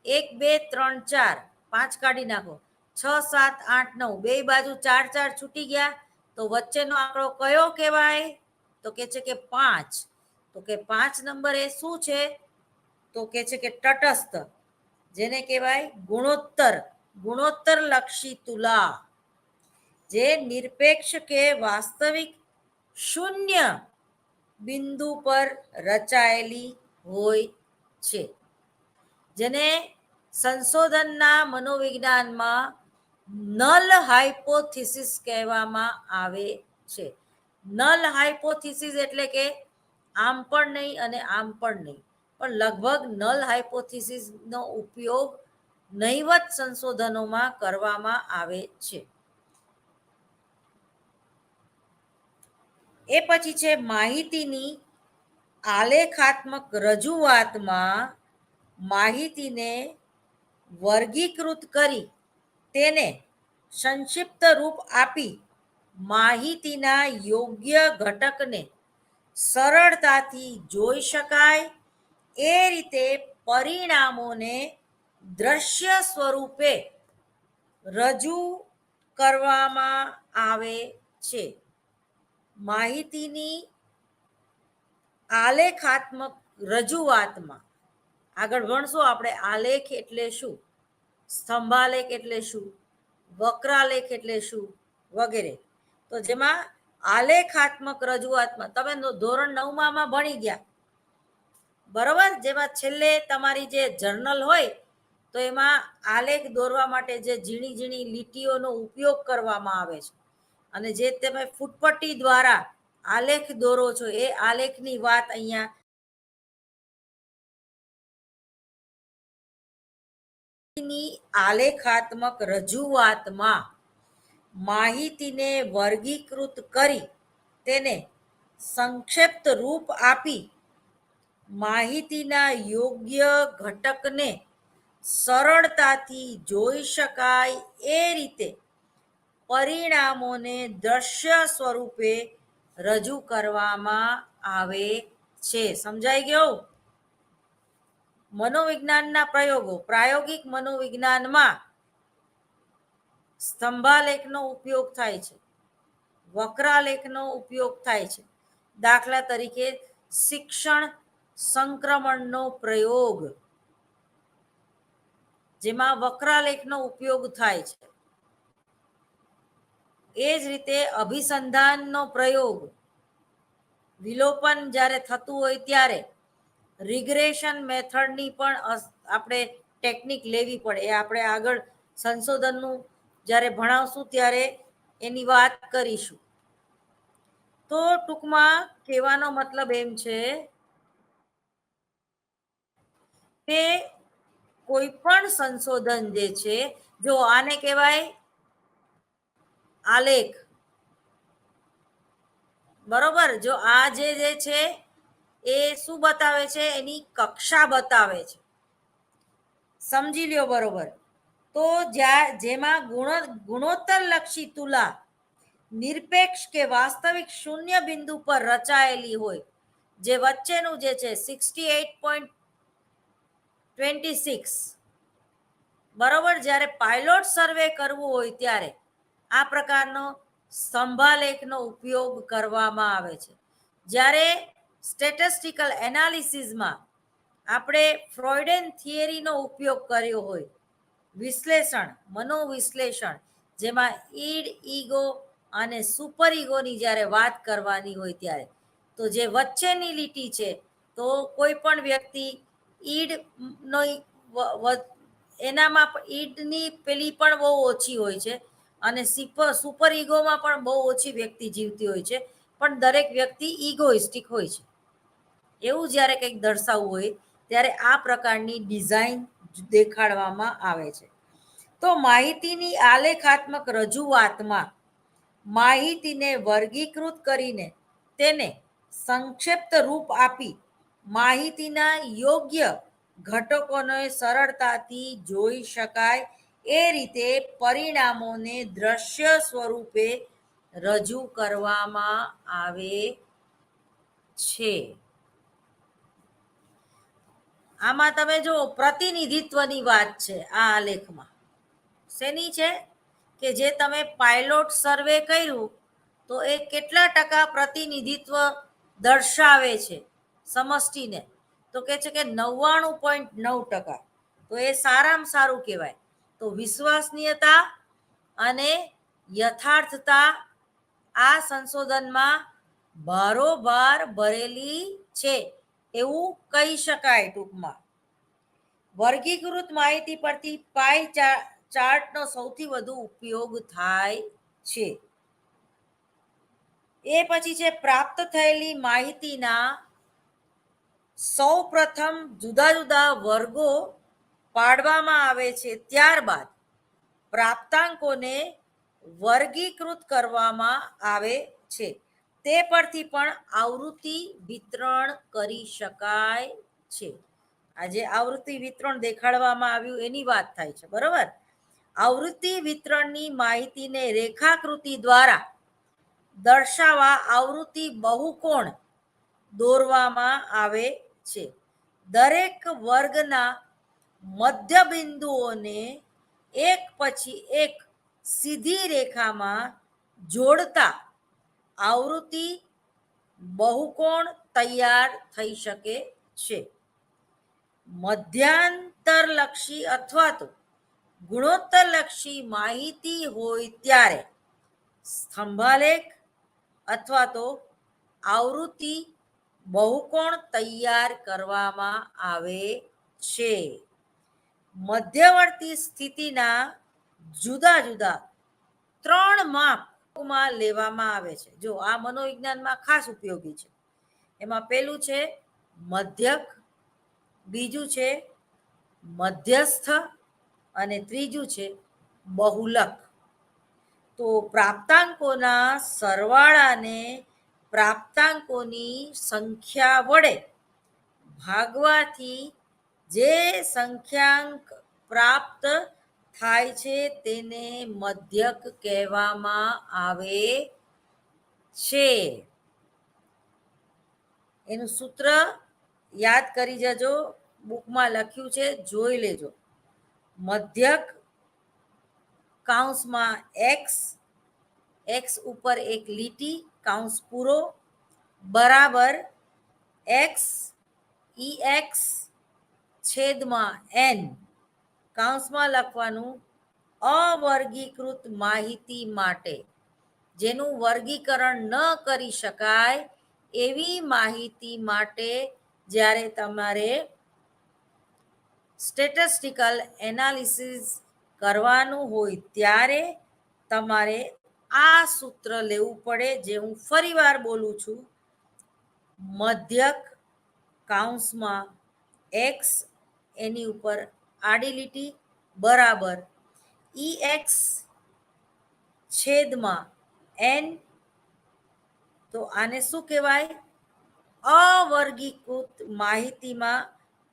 1 2 3 4, 5 કાઢી નાખો, 6 7 8 9, બે બાજુ 4 4 છૂટી ગયા, તો વચ્ચેનો આંકડો કયો કહેવાય? તો કે છે કે 5. તો કે 5 નંબર એ શું છે? તો કે છે કે તટસ્થ, જેને કહેવાય ગુણોત્તર, ગુણોત્તર લક્ષી તુલા, જે નિરપેક્ષ કે વાસ્તવિક શૂન્ય બિંદુ પર રચાયેલી હોય છે, જેને સંશોધનના મનોવિજ્ઞાનમાં નલ હાઇપોથિસિસ કહેવામાં આવે છે. નલ હાઇપોથિસિસ એટલે કે આમ પણ નહીં અને આમ પણ નહીં, પણ લગભગ નલ હાઇપોથિસિસનો ઉપયોગ નહીવત સંશોધનોમાં કરવામાં આવે છે. એ પછી છે માહિતીની આલેખાત્મક રજૂઆતમાં માહિતીને વર્ગીકૃત કરી તેને સંક્ષિપ્ત રૂપ આપી માહિતીના યોગ્ય ઘટકને સરળતાથી જોઈ શકાય એ રીતે પરિણામોને દ્રશ્ય સ્વરૂપે રજૂ કરવામાં આવે છે. માહિતીની આલેખાત્મક રજૂઆતમાં આગળ ભણશું આપણે. આલેખ એટલે શું, સ્તંભાલેખ એટલે શું, વક્રાલેખ એટલે શું, વગેરે. તો જેમાં આલેખાત્મક રજૂઆતમાં તમે ધોરણ 9માં ભણી ગયા, બરોબર? જેમાં છેલ્લે તમારી જે જર્નલ હોય તો એમાં આલેખ દોરવા માટે જે ઝીણી ઝીણી લીટીઓનો ઉપયોગ કરવામાં આવે છે, અને જે તમે ફૂટપટ્ટી દ્વારા આલેખ દોરો છો એ આલેખની વાત અહીંયા આલેખાત્મક રજૂઆતમાં માહિતીને વર્ગીકૃત કરી તેને સંક્ષિપ્ત રૂપ આપી માહિતીના યોગ્ય ઘટકને સરળતાથી જોઈ શકાય એ રીતે પરિણામોને દ્રશ્ય સ્વરૂપે રજૂ કરવામાં આવે છે. સમજાઈ ગયું? મનોવિજ્ઞાનના પ્રયોગો. પ્રાયોગિક મનોવિજ્ઞાનમાં સ્તંભાલેખનો ઉપયોગ થાય છે, વક્રાલેખનો ઉપયોગ થાય છે. દાખલા તરીકે શિક્ષણ સંક્રમણનો પ્રયોગ, જેમાં વક્રાલેખનો ઉપયોગ થાય છે. એ જ રીતે અભિસંધાનનો પ્રયોગ, વિલોપન જ્યારે થતું હોય ત્યારે રિગ્રેશન મેથડની પણ આપણે ટેકનિક લેવી પડે. એ આપણે આગળ સંશોધનનું જ્યારે ભણાવશું ત્યારે એની વાત કરીશું. તો ટૂંકમાં કહેવાનો મતલબ એમ છે કે કોઈ પણ સંશોધન જે છે, જો આને કહેવાય આલેખ, બરોબર. જો આ જે છે એ શું બતાવે છે, એની કક્ષા બતાવે છે, સમજી લ્યો બરોબર. તો જેમાં ગુણોત્તર લક્ષી તુલા નિરપેક્ષ કે વાસ્તવિક શૂન્ય બિંદુ પર રચાયેલી હોય, જે વચ્ચેનું જે છે 68.26, બરોબર. જ્યારે પાયલોટ સર્વે કરવું હોય ત્યારે આ પ્રકારનો સ્તંભાલેખનો ઉપયોગ કરવામાં આવે છે. જ્યારે સ્ટેટિસ્ટિકલ એનાલિસિસમાં આપણે ફ્રોઇડન થિયરીનો ઉપયોગ કર્યો હોય, વિશ્લેષણ, મનોવિશ્લેષણ, જેમાં ઈડ, ઈગો અને સુપર ઈગોની જ્યારે વાત કરવાની હોય ત્યારે, તો જે વચ્ચેની લીટી છે, તો કોઈ પણ વ્યક્તિ ઈડનો એનામાં ઈડની પેલી પણ બહુ ઓછી હોય છે અને સુપર ઈગોમાં પણ બહુ ઓછી વ્યક્તિ જીવતી હોય છે, પણ દરેક વ્યક્તિ ઈગોઇસ્ટિક હોય છે. એવું જ્યારે કંઈક દર્શાવવું હોય ત્યારે આ પ્રકારની ડિઝાઇન દેખાડવામાં આવે છે. તો માહિતીની આલેખાત્મક રજૂઆતમાં માહિતીને વર્ગીકૃત કરીને તેને સંક્ષિપ્ત રૂપ આપી માહિતીના યોગ્ય ઘટકોને સરળતાથી જોઈ શકાય એ રીતે પરિણામોને દ્રશ્ય સ્વરૂપે રજૂ કરવામાં આવે છે. આમાં તમે જો પ્રતિનિધિત્વની વાત છે, આ આલેખમાં શેની છે કે જે તમે પાયલોટ સર્વે કર્યું તો એ કેટલા ટકા પ્રતિનિધિત્વ દર્શાવે છે સમષ્ટિને, તો કે છે કે 99.9%. તો એ સારામાં સારું કહેવાય. તો વિશ્વસનીયતા અને યથાર્થતા આ સંશોધનમાં ભારોભાર ભરેલી છે એવું કહી શકાય. ટૂંકમાં વર્ગીકૃત માહિતી પરથી પાઈ ચાર્ટનો સૌથી વધુ ઉપયોગ થાય છે. એ પછી છે પ્રાપ્ત થયેલી માહિતીના સૌ પ્રથમ જુદા જુદા વર્ગો પાડવામાં આવે છે, ત્યારબાદ પ્રાપ્તાંકોને વર્ગીકૃત કરવામાં આવે છે. તે પરથી પણ આવૃત્તિ વિતરણ કરી શકાય છે. આજે આવૃત્તિ વિતરણ દેખાડવામાં આવ્યું એની વાત થાય છે, બરોબર. આવૃત્તિ વિતરણની માહિતીને રેખાકૃતિ દ્વારા દર્શાવવા આવૃત્તિ બહુકોણ દોરવામાં આવે છે. દરેક વર્ગના મધ્ય બિંદુઓને એક પછી એક સીધી રેખામાં જોડતા આવૃત્તિ બહુકોણ તૈયાર થઈ શકે છે. મધ્યાંતરલક્ષી અથવા તો ગુણોત્તરલક્ષી માહિતી હોય ત્યારે સ્તંભાલેખ અથવા તો આવૃત્તિ બહુકોણ તૈયાર કરવામાં આવે છે. મધ્યવર્તી સ્થિતિના જુદા જુદા 3 માપમાં લેવામાં આવે છે. જો આ મનોવિજ્ઞાનમાં ખાસ ઉપયોગી છે. એમાં પેલું છે મધ્યક, બીજું છે મધ્યસ્થ અને ત્રીજું છે બહુલક. તો પ્રાપ્તાંકોના સરવાળાને પ્રાપ્તાંકોની સંખ્યા વડે ભાગવાથી જે સંખ્યાંક પ્રાપ્ત થાય છે તેને મધ્યક કહેવામાં આવે છે. એનું સૂત્ર યાદ કરી જજો, બુકમાં લખ્યું છે, જોઈ લેજો. મધ્યક કૌંસમાં એક્સ ઉપર એક લીટી કૌંસ પૂરો બરાબર એક્સ EX છેદમાં n કૌંસમાં લખવાનું અવર્ગીકૃત માહિતી માટે, જેનું વર્ગીકરણ ન કરી શકાય એવી માહિતી માટે જ્યારે તમારે સ્ટેટિસ્ટિકલ એનાલિસિસ કરવાનું હોય ત્યારે તમારે આ સૂત્ર લેવું પડે, જે હું ફરીવાર બોલું છું. મધ્યક કૌંસમાં એની ઉપર આડી લીટી બરાબર ઈ એક્સ છેદમાં એન. તો આને શું કહેવાય? અવર્ગીકૃત માહિતીમાં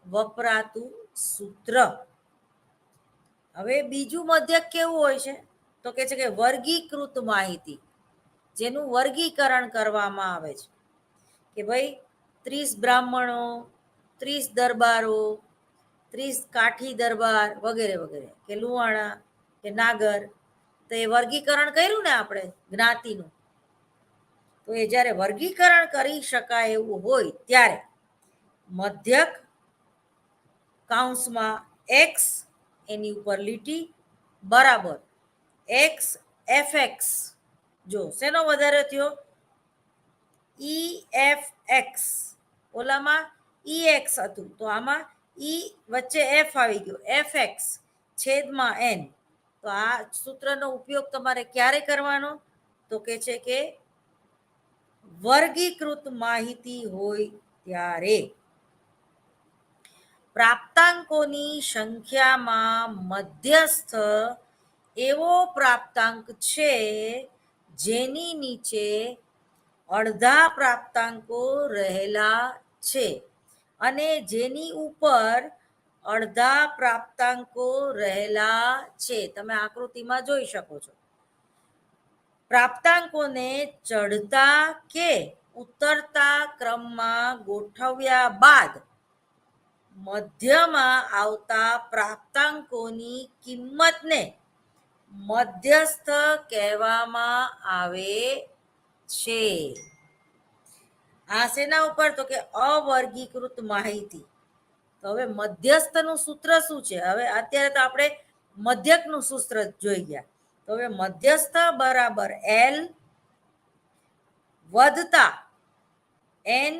વપરાતું સૂત્ર. હવે બીજું મધ્યક કેવું હોય છે? તો કે છે કે વર્ગીકૃત માહિતી, જેનું વર્ગીકરણ કરવામાં આવે છે કે ભાઈ 30 બ્રાહ્મણો, 30 દરબારો, 30 કાઠી દરબાર વગેરે વગેરે, કે લુહાણા કે નાગર. તો એ વર્ગીકરણ કર્યું ને આપણે જ્ઞાતિનું. તો એ જ્યારે વર્ગીકરણ કરી શકાય એવું હોય ત્યારે મધ્યક કૌંસમાં એક્સ એની ઉપર લીટી બરાબર એક્સ એફ એક્સ. જો શેનો વધારે થયો? ઈ એફ એક્સ. ઓલામાં ઈ એક્સ હતું, તો આમાં ઈ વચ્ચે એફ આવી ગયો, એફ એક્સ છેદમાં એન. તો આ સૂત્રનો ઉપયોગ તમારે ક્યારે કરવાનો? તો કે છે કે વર્ગીકૃત માહિતી હોય ત્યારે. પ્રાપ્તાંકોની સંખ્યામાં મધ્યસ્થ એવો પ્રાપ્તાંક છે જેની નીચે અડધા પ્રાપ્તાંકો રહેલા છે અને જેની ઉપર અડધા પ્રાપ્તાંકો રહેલા છે. તમે આકૃતિમાં જોઈ શકો છો. પ્રાપ્તાંકોને ચડતા કે ઉતરતા ક્રમમાં ગોઠવ્યા બાદ મધ્યમાં આવતા પ્રાપ્તાંકોની કિંમતને મધ્યસ્થ કહેવામાં આવે છે. આ શેના ઉપર? તો કે અવર્ગીકૃત માહિતી. તો હવે મધ્યસ્થનું સૂત્ર શું છે? હવે અત્યારે તો આપણે મધ્યકનું સૂત્ર જોઈ ગયા. તો હવે મધ્યસ્થ બરાબર એલ વધતા એન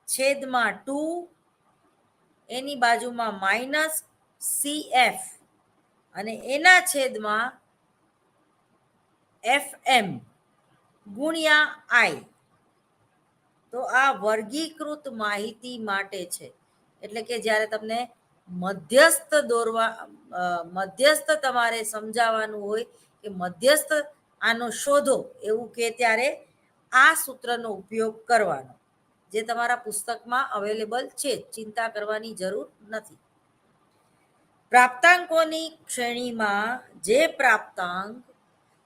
છેદમાં 2, એની બાજુમાં માઇનસ સી એફ અને એના છેદમાં એફ એમ ગુણ્યા આઈ. તો આ વર્ગીકૃત માહિતી માટે છે. એટલે કે જ્યારે તમને મધ્યસ્થ મધ્યસ્થ તમારે સમજાવવાનું હોય કે મધ્યસ્થ આનો શોધો એવું કે ત્યારે આ સૂત્રનો ઉપયોગ કરવાનો, જે તમારા પુસ્તકમાં અવેલેબલ છે, ચિંતા કરવાની જરૂર નથી. પ્રાપ્તાંકોની શ્રેણીમાં જે પ્રાપ્તાંક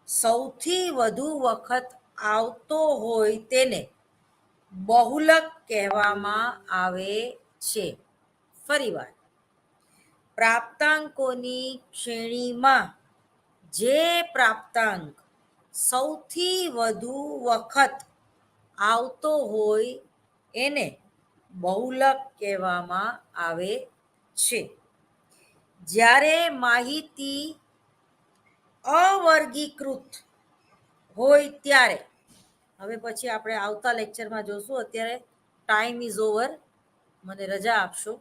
સૌથી વધુ વખત આવતો હોય તેને બહુલક કહેવામાં આવે છે. ફરીવાર, પ્રાપ્તાંકોની શ્રેણીમાં જે પ્રાપ્તાંક સૌથી વધુ વખત આવતો હોય એને બહુલક કહેવામાં આવે છે. જ્યારે માહિતી અવર્ગીકૃત હોય ત્યારે, હવે પછી આપણે આવતા લેક્ચરમાં જોશું. અત્યારે ટાઈમ ઇઝ ઓવર. મને રજા આપશો.